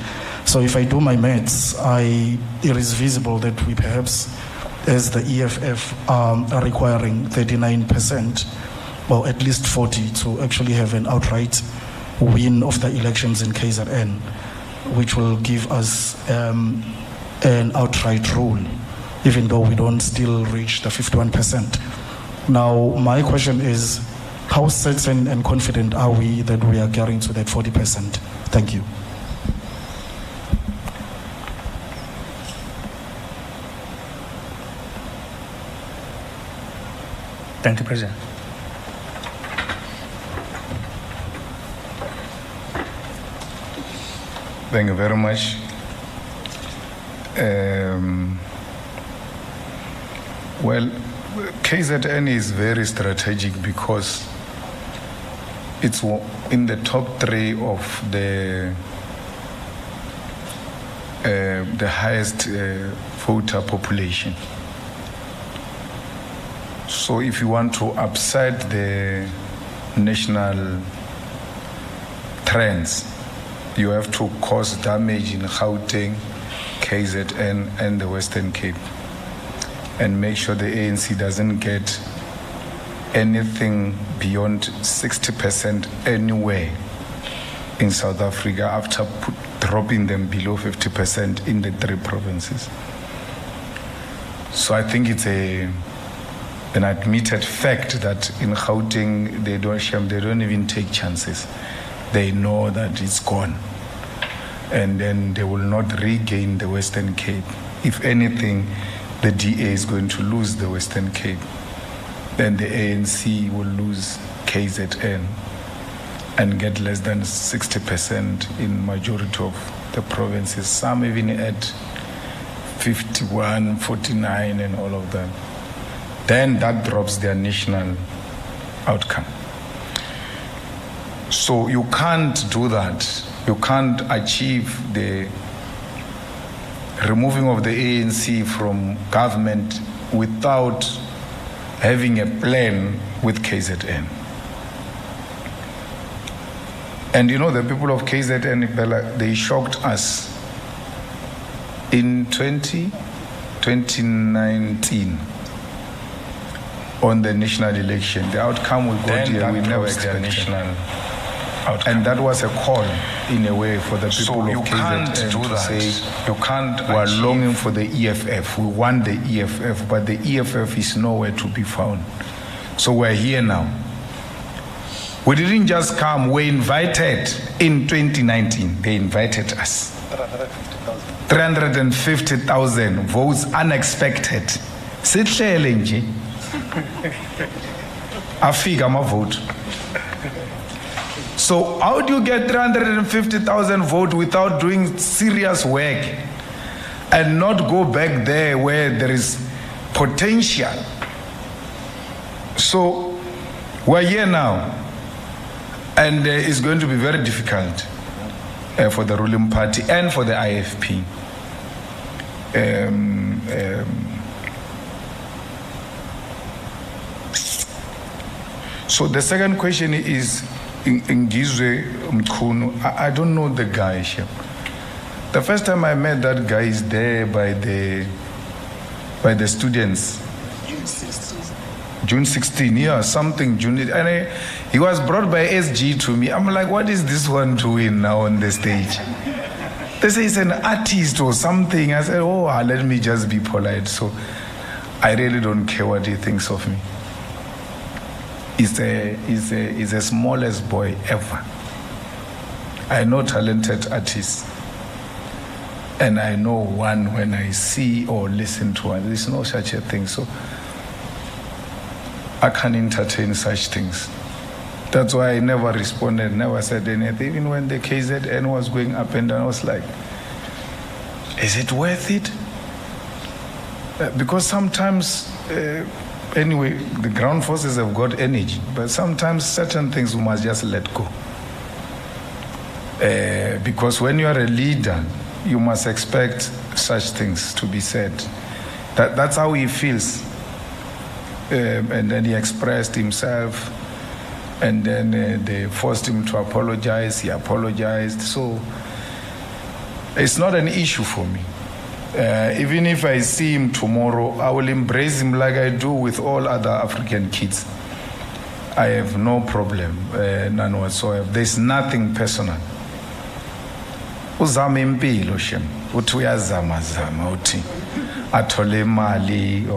So if I do my maths, it is visible that we perhaps, as the EFF, are requiring 39%, or at least 40, to actually have an outright win of the elections in KZN, which will give us an outright rule, even though we don't still reach the 51%. Now, my question is, how certain and confident are we that we are getting to that 40%? Thank you. Thank you, President. Thank you very much. Well, KZN is very strategic because it's in the top 3 of the highest voter population. So if you want to upset the national trends, you have to cause damage in Gauteng, KZN, and the Western Cape, and make sure the ANC doesn't get anything beyond 60% anywhere in South Africa after dropping them below 50% in the 3 provinces. So I think it's an admitted fact that in Gauteng they don't even take chances. They know that it's gone, and then they will not regain the Western Cape. If anything, the DA is going to lose the Western Cape. Then the ANC will lose KZN and get less than 60% in majority of the provinces. Some even at 51, 49 and all of that. Then that drops their national outcome. So you can't do that. You can't achieve the removing of the ANC from government without having a plan with KZN. And you know, the people of KZN, they shocked us in 2019 on the national election. The outcome we got here, we never expected. And that was a call, in a way, for the people of KZN to say, you can't we are longing for the EFF. We want the EFF, but the EFF is nowhere to be found. So we're here now. We didn't just come, we invited in 2019. They invited us. 350,000 votes, unexpected. Sihlele nje. Afika ma vote. So how do you get 350,000 votes without doing serious work and not go back there where there is potential? So we're here now, and it's going to be very difficult for the ruling party and for the IFP. So the second question is, Ngizwe Mkhunu, I don't know the guy here. The first time I met that guy is there by the students. June 16, yeah, something June. And he was brought by SG to me. I'm like, what is this one doing now on the stage? They say he's an artist or something. I said, oh, let me just be polite. So I really don't care what he thinks of me. He's the smallest boy ever. I know talented artists. And I know one when I see or listen to one. There's no such a thing. So I can't entertain such things. That's why I never responded, never said anything. Even when the KZN was going up and down, I was like, is it worth it? Because sometimes, anyway, the ground forces have got energy, but sometimes certain things we must just let go. Because when you are a leader, you must expect such things to be said. That's how he feels. And then he expressed himself, and then they forced him to apologize. He apologized. So it's not an issue for me. Even if I see him tomorrow, I will embrace him like I do with all other African kids. I have no problem, none whatsoever. There's nothing personal. Uzama impilo shem, uthi uyazama zama uthi athole imali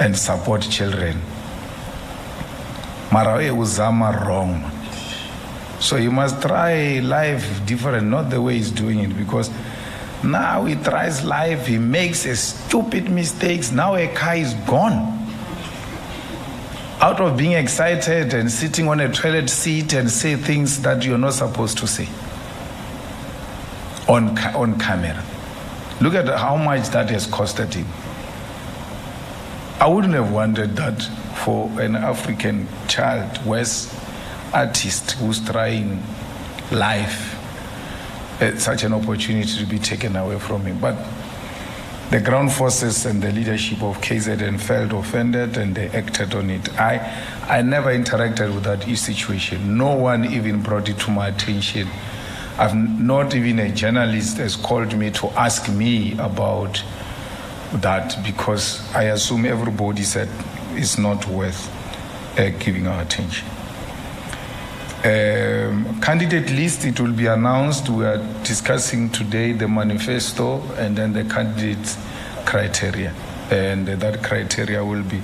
and support children. Mara uzama wrong. So you must try life different, not the way he's doing it, because now he tries life, he makes a stupid mistakes. Now a car is gone. Out of being excited and sitting on a toilet seat and say things that you're not supposed to say on camera. Look at how much that has costed him. I wouldn't have wanted that for an African child, West artist who's trying life. Such an opportunity to be taken away from him. But the ground forces and the leadership of KZN felt offended and they acted on it. I never interacted with that situation. No one even brought it to my attention. Not even a journalist has called me to ask me about that, because I assume everybody said it's not worth giving our attention. Candidate list, it will be announced. We are discussing today the manifesto and then the candidate criteria, and that criteria will be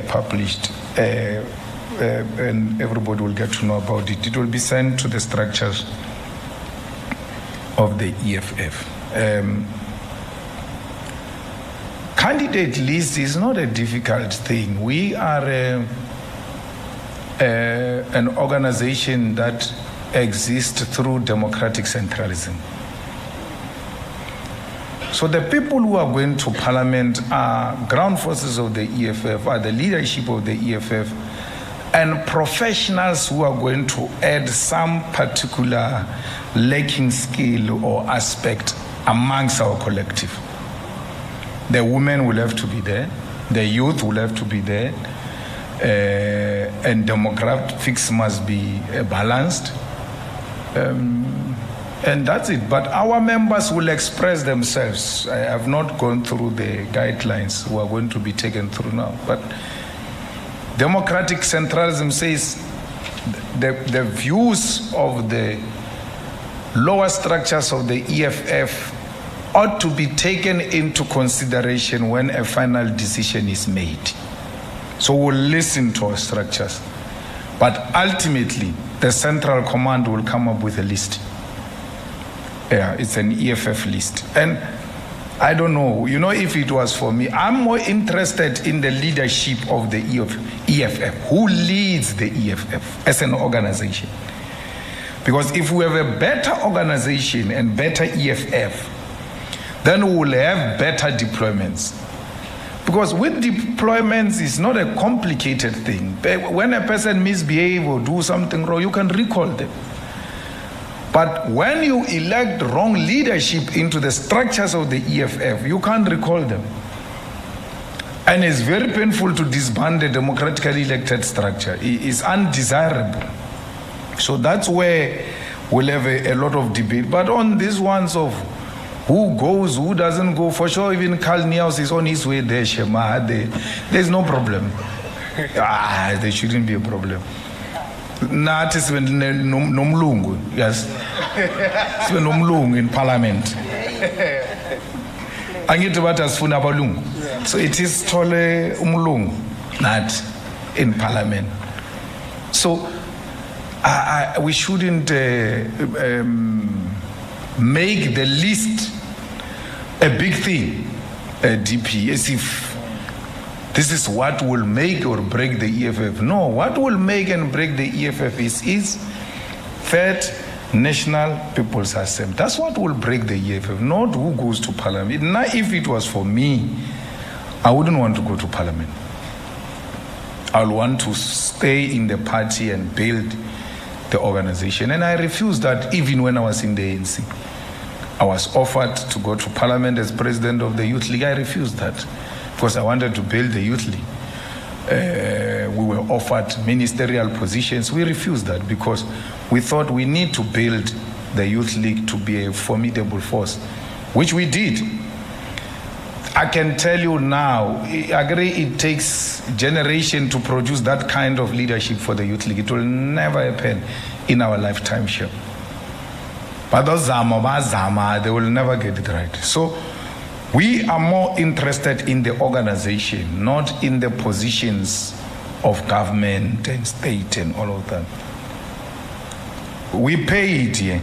published and everybody will get to know about it. It will be sent to the structures of the EFF. Candidate list is not a difficult thing. We are an organization that exists through democratic centralism. So the people who are going to parliament are ground forces of the EFF, are the leadership of the EFF, and professionals who are going to add some particular lacking skill or aspect amongst our collective. The women will have to be there, the youth will have to be there, and demographics must be balanced. And that's it. But our members will express themselves. I have not gone through the guidelines who are going to be taken through now. But democratic centralism says the views of the lower structures of the EFF ought to be taken into consideration when a final decision is made. So we'll listen to our structures. But ultimately, the Central Command will come up with a list. Yeah, it's an EFF list. And I don't know, if it was for me, I'm more interested in the leadership of the EFF. Who leads the EFF as an organization? Because if we have a better organization and better EFF, then we will have better deployments. Because with deployments, it's not a complicated thing. When a person misbehaves or do something wrong, you can recall them. But when you elect wrong leadership into the structures of the EFF, you can't recall them. And it's very painful to disband a democratically elected structure. It's undesirable. So that's where we'll have a lot of debate. But on these ones of who goes, who doesn't go, for sure, even Carl Niels is on his way there, Shema, there's no problem. There shouldn't be a problem. Nathi sibe nomlungu, yes. Sibe nomlungu in parliament. Angithi bathi asifuna abalungu. So it is thole umlungu nathi in parliament. So we shouldn't make the list a big thing, DP, as if this is what will make or break the EFF. No, what will make and break the EFF is Third National People's Assembly. That's what will break the EFF, not who goes to parliament. Now, if it was for me, I wouldn't want to go to parliament. I would want to stay in the party and build the organization. And I refused that even when I was in the ANC. I was offered to go to parliament as president of the Youth League. I refused that because I wanted to build the Youth League. We were offered ministerial positions. We refused that because we thought we need to build the Youth League to be a formidable force, which we did. I can tell you now, I agree it takes generation to produce that kind of leadership for the Youth League. It will never happen in our lifetime, sure. But those Zama, they will never get it right. So we are more interested in the organization, not in the positions of government and state and all of that. We pay it here.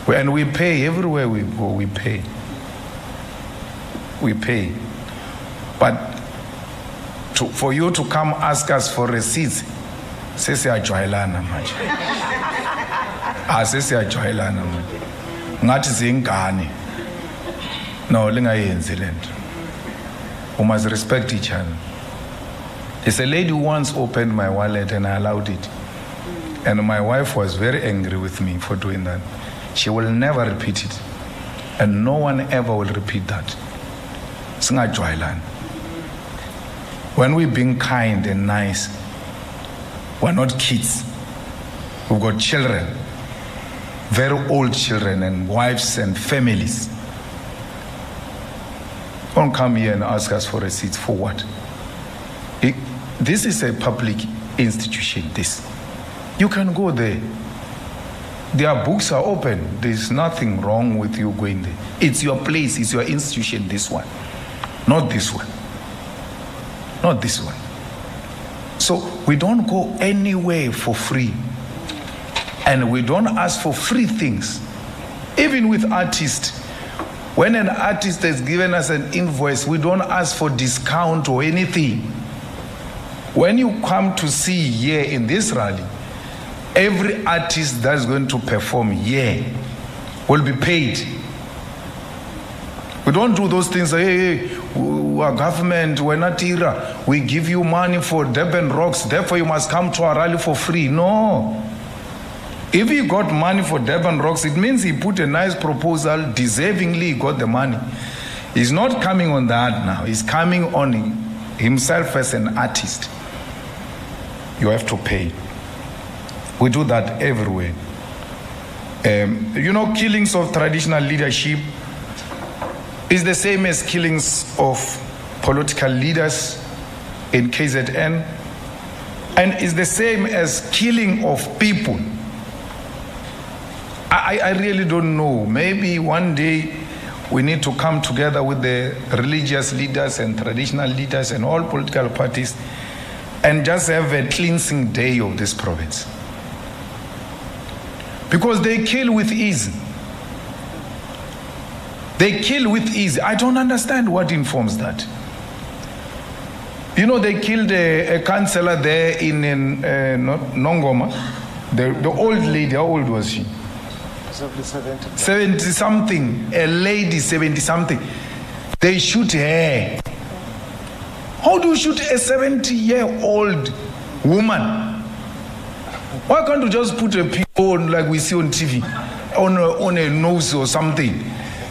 And we pay everywhere we go, we pay. We pay. But for you to come ask us for receipts, say siyajoyelana manje. Siyajoyelana manje. Ngathi zingane. No, lingayenzi lento. We must respect each other. There's a lady who once opened my wallet and I allowed it. And my wife was very angry with me for doing that. She will never repeat it. And no one ever will repeat that. When we're being kind and nice, we're not kids. We've got children, very old children and wives and families. Don't come here and ask us for receipts. For what? This is a public institution, this. You can go there. Their books are open. There's nothing wrong with you going there. It's your place, it's your institution, this one. Not this one. Not this one. So we don't go anywhere for free. And we don't ask for free things. Even with artists. When an artist has given us an invoice, we don't ask for discount or anything. When you come to see here in this rally, every artist that's going to perform here will be paid. We don't do those things, hey, we're government, we're not IRA. We give you money for Durban Rocks, therefore you must come to our rally for free. No. If he got money for Durban Rocks, it means he put a nice proposal, deservingly he got the money. He's not coming on that now. He's coming on himself as an artist. You have to pay. We do that everywhere. Killings of traditional leadership is the same as killings of political leaders in KZN, and is the same as killing of people. I really don't know. Maybe one day we need to come together with the religious leaders and traditional leaders and all political parties and just have a cleansing day of this province. Because they kill with ease. They kill with ease. I don't understand what informs that. They killed a councillor there in Nongoma. The old lady, how old was she? 70-something. A lady, 70-something. They shoot her. How do you shoot a 70-year-old woman? Why can't you just put a pin on, like we see on TV, on a nose or something?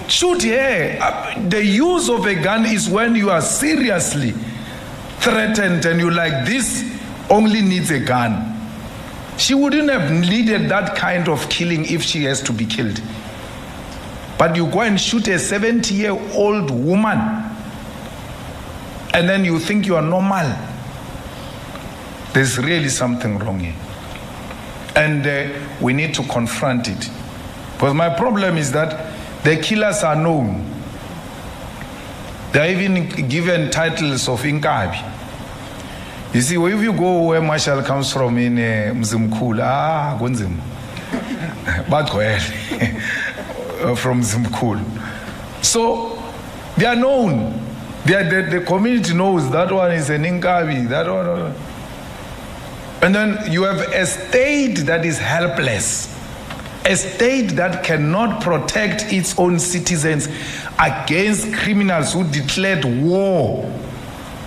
Shoot her. The use of a gun is when you are seriously threatened and you're like, this only needs a gun. She wouldn't have needed that kind of killing if she has to be killed. But you go and shoot a 70-year-old woman and then you think you are normal. There's really something wrong here. And we need to confront it. Because my problem is that the killers are known. They are even given titles of Inkabi. You see, if you go where Marshall comes from in Mzimkhulu, Gunzim, Badgoel, from Mzimkhulu. So they are known. The community knows that one is an Inkabi, that one. And then you have a state that is helpless. A state that cannot protect its own citizens against criminals who declared war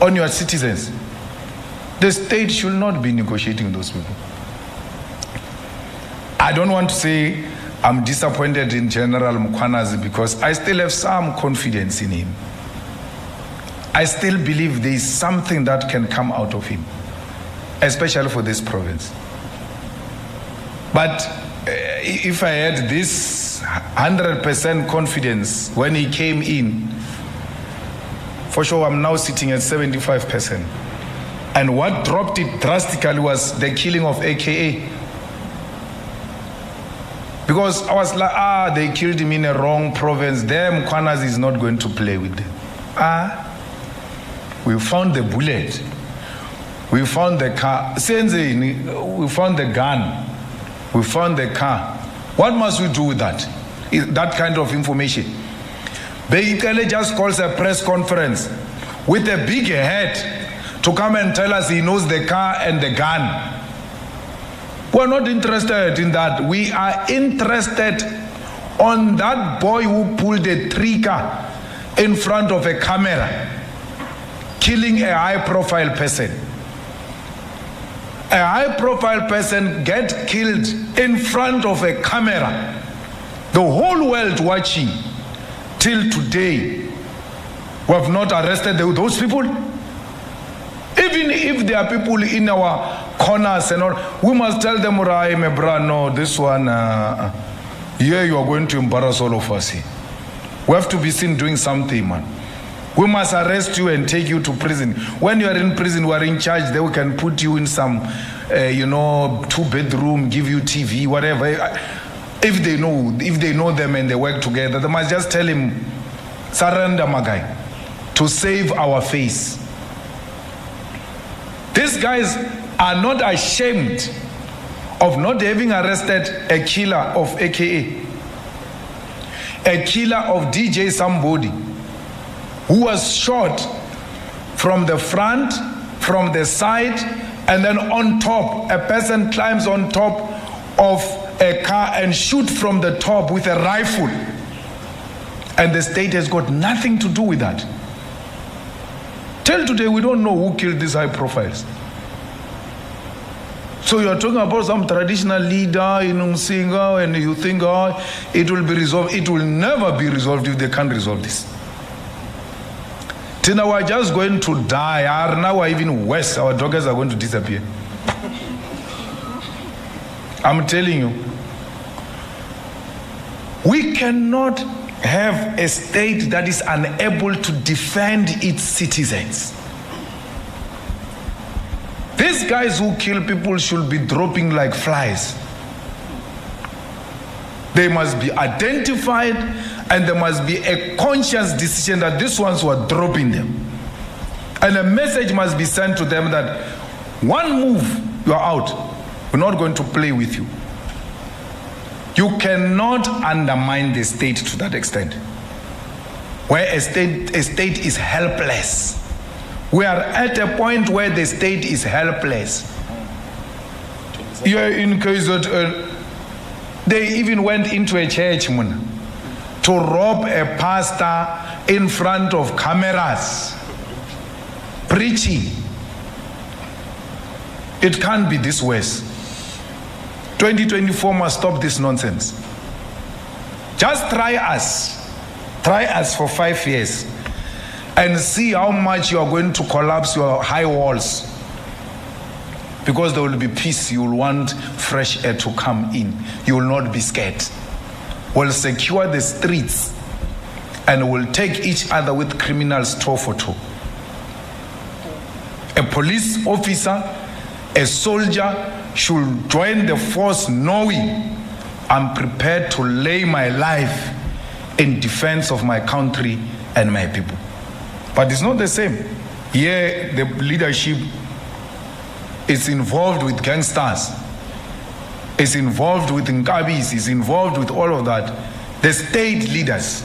on your citizens. The state should not be negotiating those people. I don't want to say I'm disappointed in General Mkhwanazi because I still have some confidence in him. I still believe there is something that can come out of him, especially for this province. But if I had this 100% confidence when he came in, for sure I'm now sitting at 75%. And what dropped it drastically was the killing of AKA. Because I was like, they killed him in a wrong province. There, Mkhwanazi is not going to play with them. We found the bullet. We found the car. We found the gun. We found the car. What must we do with that? That kind of information. Beitele just calls a press conference with a big head to come and tell us he knows the car and the gun. We're not interested in that. We are interested on that boy who pulled a trigger in front of a camera, killing a high-profile person. A high-profile person gets killed in front of a camera. The whole world watching. Till today, we have not arrested those people. Even if there are people in our corners and all, we must tell them, no, this one, here you are going to embarrass all of us here. We have to be seen doing something, man. We must arrest you and take you to prison. When you are in prison, we are in charge. Then we can put you in some, 2-bedroom, give you TV, whatever. If they know them and they work together, they must just tell him, surrender, my guy, to save our face. These guys are not ashamed of not having arrested a killer of AKA, a killer of DJ somebody, who was shot from the front, from the side, and then on top. A person climbs on top of a car and shoot from the top with a rifle. And the state has got nothing to do with that. Till today, we don't know who killed these high profiles. So you're talking about some traditional leader in Umsinga, and you think, oh, it will be resolved. It will never be resolved if they can't resolve this. Tina, we're just going to die. Now we're even worse. Our daughters are going to disappear. I'm telling you. We cannot have a state that is unable to defend its citizens. These guys who kill people should be dropping like flies. They must be identified, and there must be a conscious decision that these ones were dropping them. And a message must be sent to them that one move, you are out. We're not going to play with you. You cannot undermine the state to that extent. Where a state is helpless. We are at a point where the state is helpless. Yeah, in case that they even went into a church to rob a pastor in front of cameras, preaching. It can't be this way. 2024 must stop this nonsense. Just try us for 5 years and see how much you are going to collapse your high walls. Because there will be peace. You will want fresh air to come in. You will not be scared. We'll secure the streets and we'll take each other with criminals toe for toe. A police officer, a soldier should join the force knowing I'm prepared to lay my life in defense of my country and my people. But it's not the same. Here, the leadership is involved with gangsters, is involved with Nkabis, is involved with all of that. The state leaders.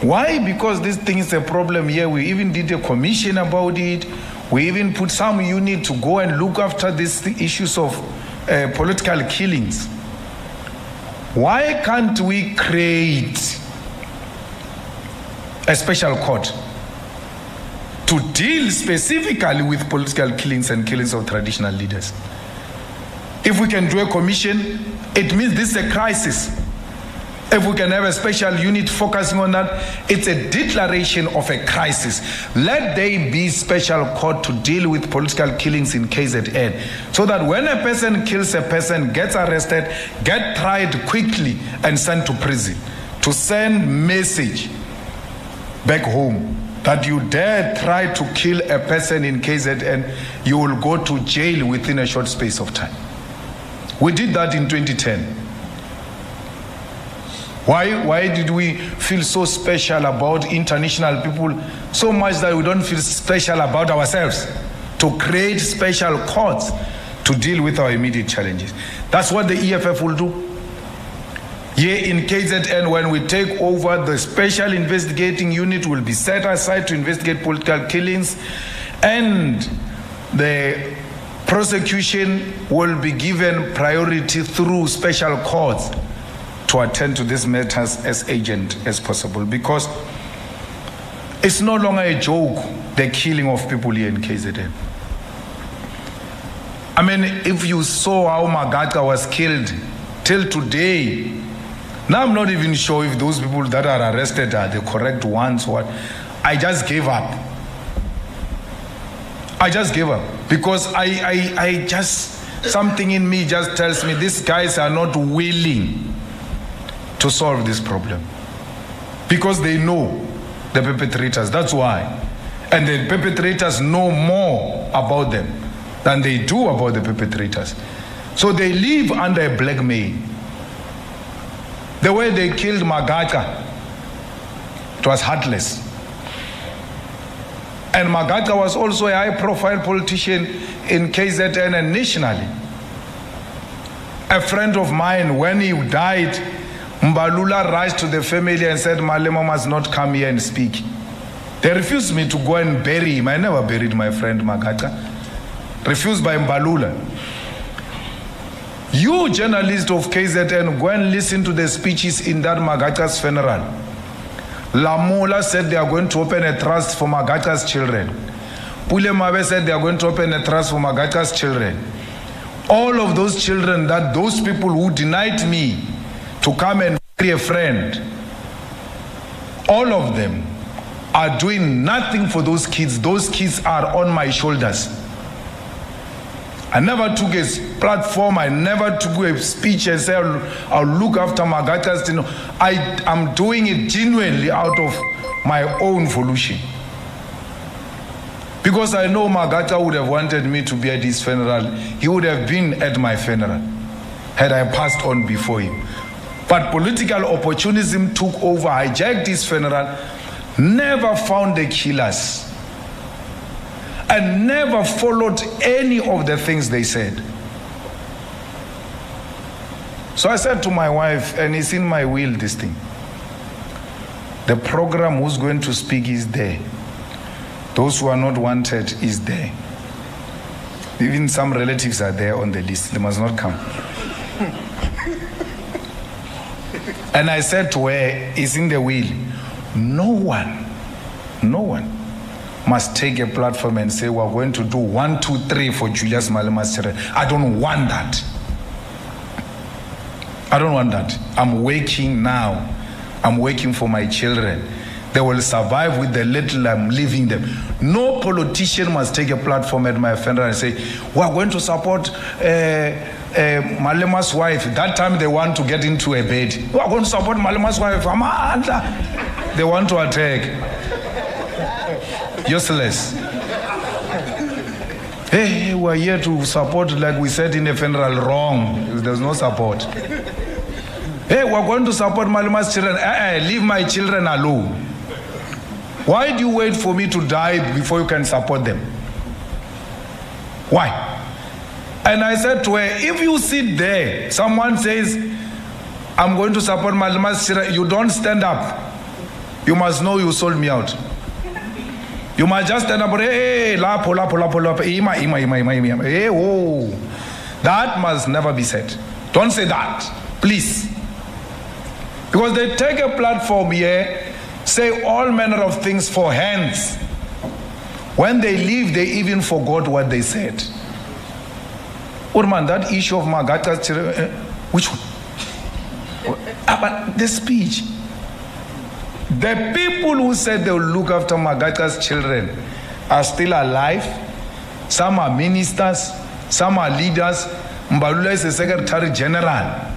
Why? Because this thing is a problem here. We even did a commission about it. We even put some unit to go and look after these issues of political killings. Why can't we create a special court to deal specifically with political killings and killings of traditional leaders? If we can do a commission, it means this is a crisis. If we can have a special unit focusing on that, it's a declaration of a crisis. Let there be special court to deal with political killings in KZN, so that when a person kills a person, gets arrested, get tried quickly and sent to prison, to send message back home that you dare try to kill a person in KZN, you will go to jail within a short space of time. We did that in 2010. Why did we feel so special about international people, so much that we don't feel special about ourselves, to create special courts to deal with our immediate challenges? That's what the EFF will do. Here in KZN, when we take over, the special investigating unit will be set aside to investigate political killings, and the prosecution will be given priority through special courts to attend to these matters as urgent as possible, because it's no longer a joke, the killing of people here in KZN. I mean, if you saw how Magata was killed till today, now I'm not even sure if those people that are arrested are the correct ones. What? I just gave up. I just gave up because I just, something in me just tells me these guys are not willing to solve this problem, because they know the perpetrators. That's why. And the perpetrators know more about them than they do about the perpetrators. So they live under blackmail. The way they killed Magata, it was heartless. And Magata was also a high-profile politician in KZN and nationally. A friend of mine, when he died, Mbalula rushed to the family and said, Malema must not come here and speak. They refused me to go and bury him. I never buried my friend Magata. Refused by Mbalula. You, journalist of KZN, go and listen to the speeches in that Magata's funeral. Lamola said they are going to open a trust for Magata's children. Pule Mabe said they are going to open a trust for Magata's children. All of those children, that those people who denied me to come and be a friend, all of them are doing nothing for those kids. Those kids are on my shoulders. I never took a platform, I never took a speech and said, I'll look after Magata's. I'm doing it genuinely out of my own volition. Because I know Magata would have wanted me to be at his funeral. He would have been at my funeral had I passed on before him. But political opportunism took over, hijacked his funeral, never found the killers, and never followed any of the things they said. So I said to my wife, and it's in my will, this thing. The program who's going to speak is there. Those who are not wanted is there. Even some relatives are there on the list. They must not come. And I said to her, it's in the will. No one must take a platform and say, we're going to do 1, 2, 3 for Julius Malema's children. I don't want that. I don't want that. I'm working now. I'm working for my children. They will survive with the little I'm leaving them. No politician must take a platform at my funeral and say, we're going to support Malema's wife. That time they want to get into a bed. We're going to support Malema's wife. Amanda. They want to attack. Useless. Hey, we're here to support, like we said in the funeral. Wrong. There's no support. Hey, we're going to support Malema's children. Leave my children alone. Why do you wait for me to die before you can support them? Why? And I said to her, if you sit there, someone says, I'm going to support Malema's children, you don't stand up. You must know you sold me out. You must just stand up, hey, lapo, ima. Hey, oh. That must never be said. Don't say that, please. Because they take a platform here, say all manner of things for hands. When they leave, they even forgot what they said. Urman, that issue of Magata's children, which one? But the speech. The people who said they will look after Magata's children are still alive. Some are ministers, some are leaders. Mbalula is the Secretary General.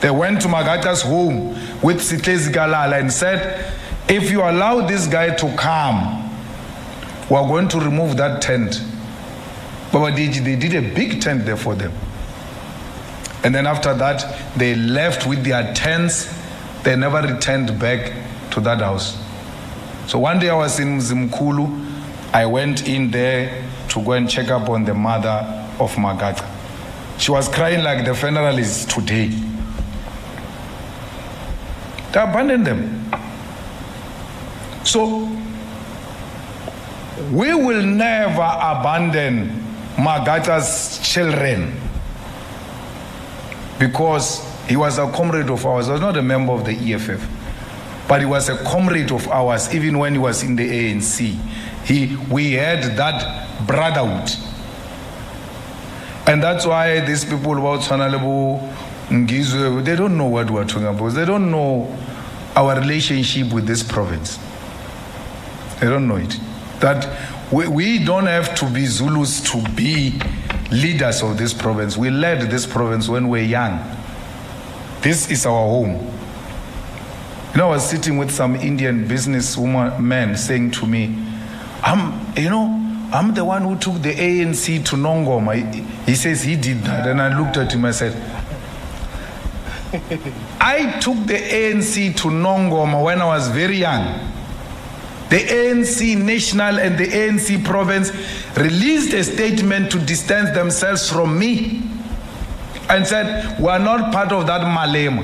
They went to Magata's home with Sitlezi Galala and said, if you allow this guy to come, we are going to remove that tent. But they did a big tent there for them. And then after that, they left with their tents. They never returned back to that house. So one day I was in Mzimkulu. I went in there to go and check up on the mother of Magata. She was crying like the funeral is today. They abandoned them. So we will never abandon Magata's children because he was a comrade of ours. He was not a member of the EFF, but he was a comrade of ours even when he was in the ANC. We had that brotherhood. And that's why these people about Tsanalebo, Ngizwe, they don't know what we're talking about. They don't know our relationship with this province. They don't know it. That we don't have to be Zulus to be leaders of this province. We led this province when we were young. This is our home. You know, I was sitting with some Indian businesswoman saying to me, I'm the one who took the ANC to Nongoma. He says he did that. And I looked at him, I said, I took the ANC to Nongoma when I was very young. The ANC National and the ANC Province released a statement to distance themselves from me and said, we are not part of that Malema.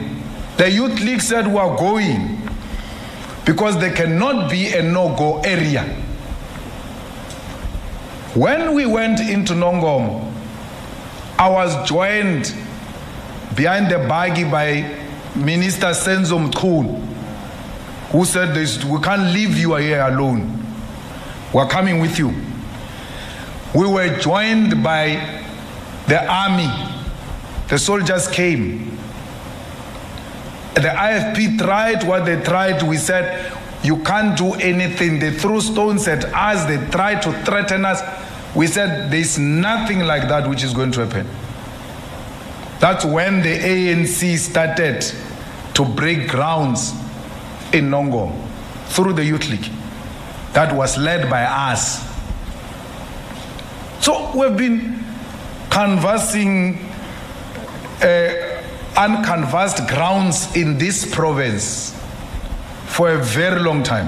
The Youth League said we are going because there cannot be a no-go area. When we went into Nongoma, I was joined behind the buggy by Minister Senzo Mkhulu, who said we can't leave you here alone. We're coming with you. We were joined by the army. The soldiers came. The IFP tried what they tried. We said, you can't do anything. They threw stones at us. They tried to threaten us. We said, there's nothing like that which is going to happen. That's when the ANC started to break grounds in Nongom through the Youth League. That was led by us. So we've been canvassing uncanvassed grounds in this province for a very long time.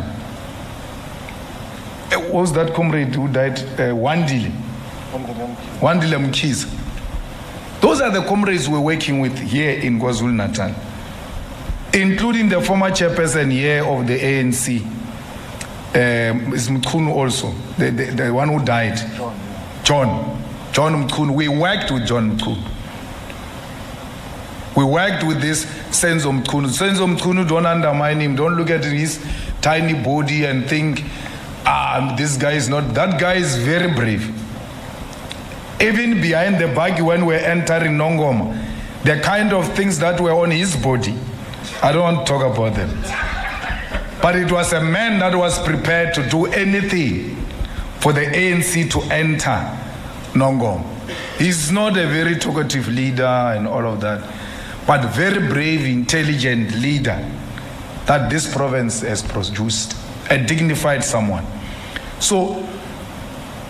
What was that comrade who died? Wandile Mkhize. Those are the comrades we're working with here in KwaZulu-Natal, including the former chairperson here of the ANC, is Mkhunu also, the one who died. John Mkhunu. We worked with John Mkhunu. We worked with this Senzo Mkhunu. Senzo Mkhunu, don't undermine him. Don't look at his tiny body and think, this guy is not. That guy is very brave. Even behind the buggy when we're entering Nongoma, the kind of things that were on his body, I don't want to talk about them. But it was a man that was prepared to do anything for the ANC to enter Nongoma. He's not a very talkative leader and all of that, but very brave, intelligent leader that this province has produced, a dignified someone. So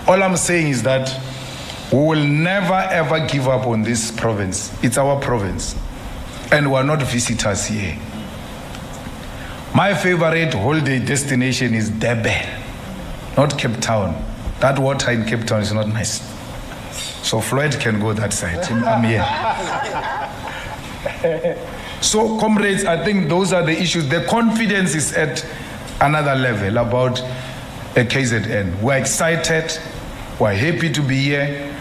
all I'm saying is that we will never ever give up on this province. It's our province, and we're not visitors here. My favorite holiday destination is Durban, not Cape Town. That water in Cape Town is not nice. So Floyd can go that side. I'm here. So comrades, I think those are the issues. The confidence is at another level about KZN. We're excited. We're happy to be here.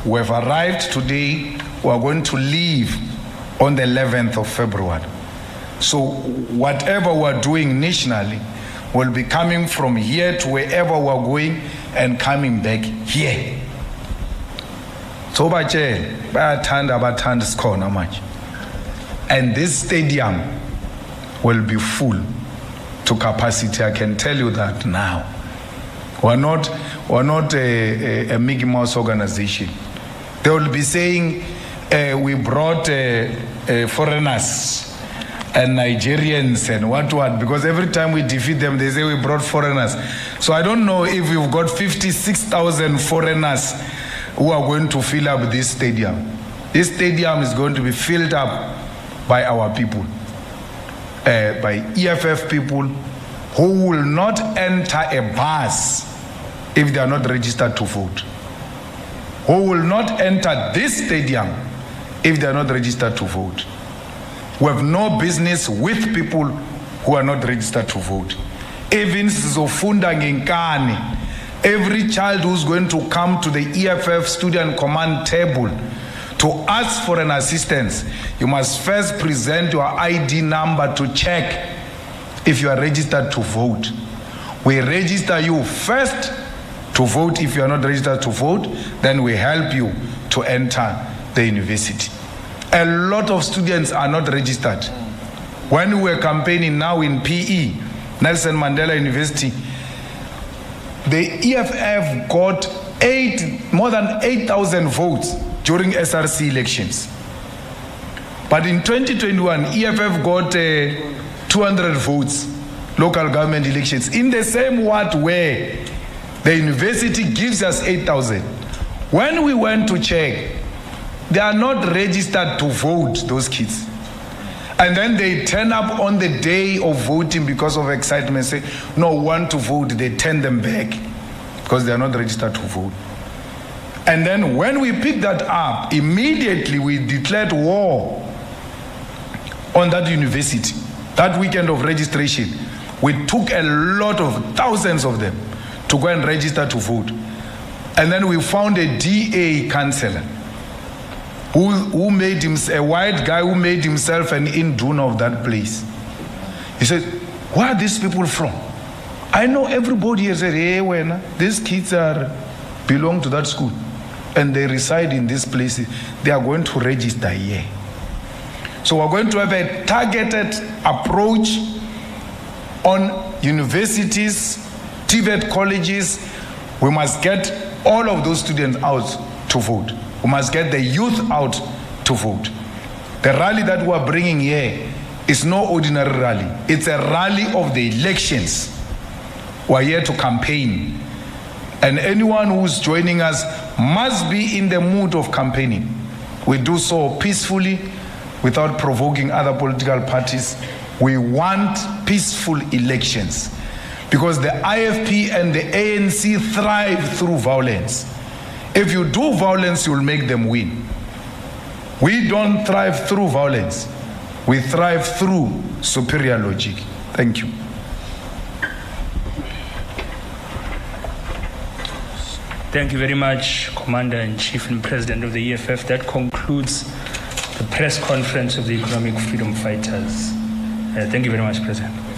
We've arrived today. We're going to leave on the 11th of February. So whatever we're doing nationally will be coming from here to wherever we're going and coming back here. So and this stadium will be full to capacity. I can tell you that now. We're not a Mickey Mouse organization. They will be saying we brought foreigners and Nigerians and what, because every time we defeat them, they say we brought foreigners. So I don't know if we've got 56,000 foreigners who are going to fill up this stadium. This stadium is going to be filled up by our people, by EFF people who will not enter a bus if they are not registered to vote, who will not enter this stadium if they are not registered to vote. We have no business with people who are not registered to vote. Even Zofunda Ngenkani, every child who's going to come to the EFF student command table to ask for an assistance, you must first present your ID number to check if you are registered to vote. We register you first to vote. If you are not registered to vote, then we help you to enter the university. A lot of students are not registered. When we were campaigning now in PE, Nelson Mandela University, the EFF got more than 8,000 votes during SRC elections. But in 2021, EFF got 200 votes, local government elections, in the same ward where the university gives us 8,000. When we went to check, they are not registered to vote, those kids. And then they turn up on the day of voting because of excitement, say, no, want to vote, they turn them back because they are not registered to vote. And then when we picked that up, immediately we declared war on that university. That weekend of registration, we took a lot of thousands of them to go and register to vote. And then we found a DA councillor who made himself, a white guy who made himself an induna of that place. He said, where are these people from? I know everybody has said, hey, when these kids belong to that school and they reside in this place, they are going to register here. So we're going to have a targeted approach on universities, TVET colleges. We must get all of those students out to vote. We must get the youth out to vote. The rally that we are bringing here is no ordinary rally. It's a rally of the elections. We are here to campaign. And anyone who's joining us must be in the mood of campaigning. We do so peacefully, without provoking other political parties. We want peaceful elections because the IFP and the ANC thrive through violence. If you do violence, you'll make them win. We don't thrive through violence. We thrive through superior logic. Thank you. Thank you very much, Commander-in-Chief and President of the EFF. That concludes the press conference of the Economic Freedom Fighters. Thank you very much, President.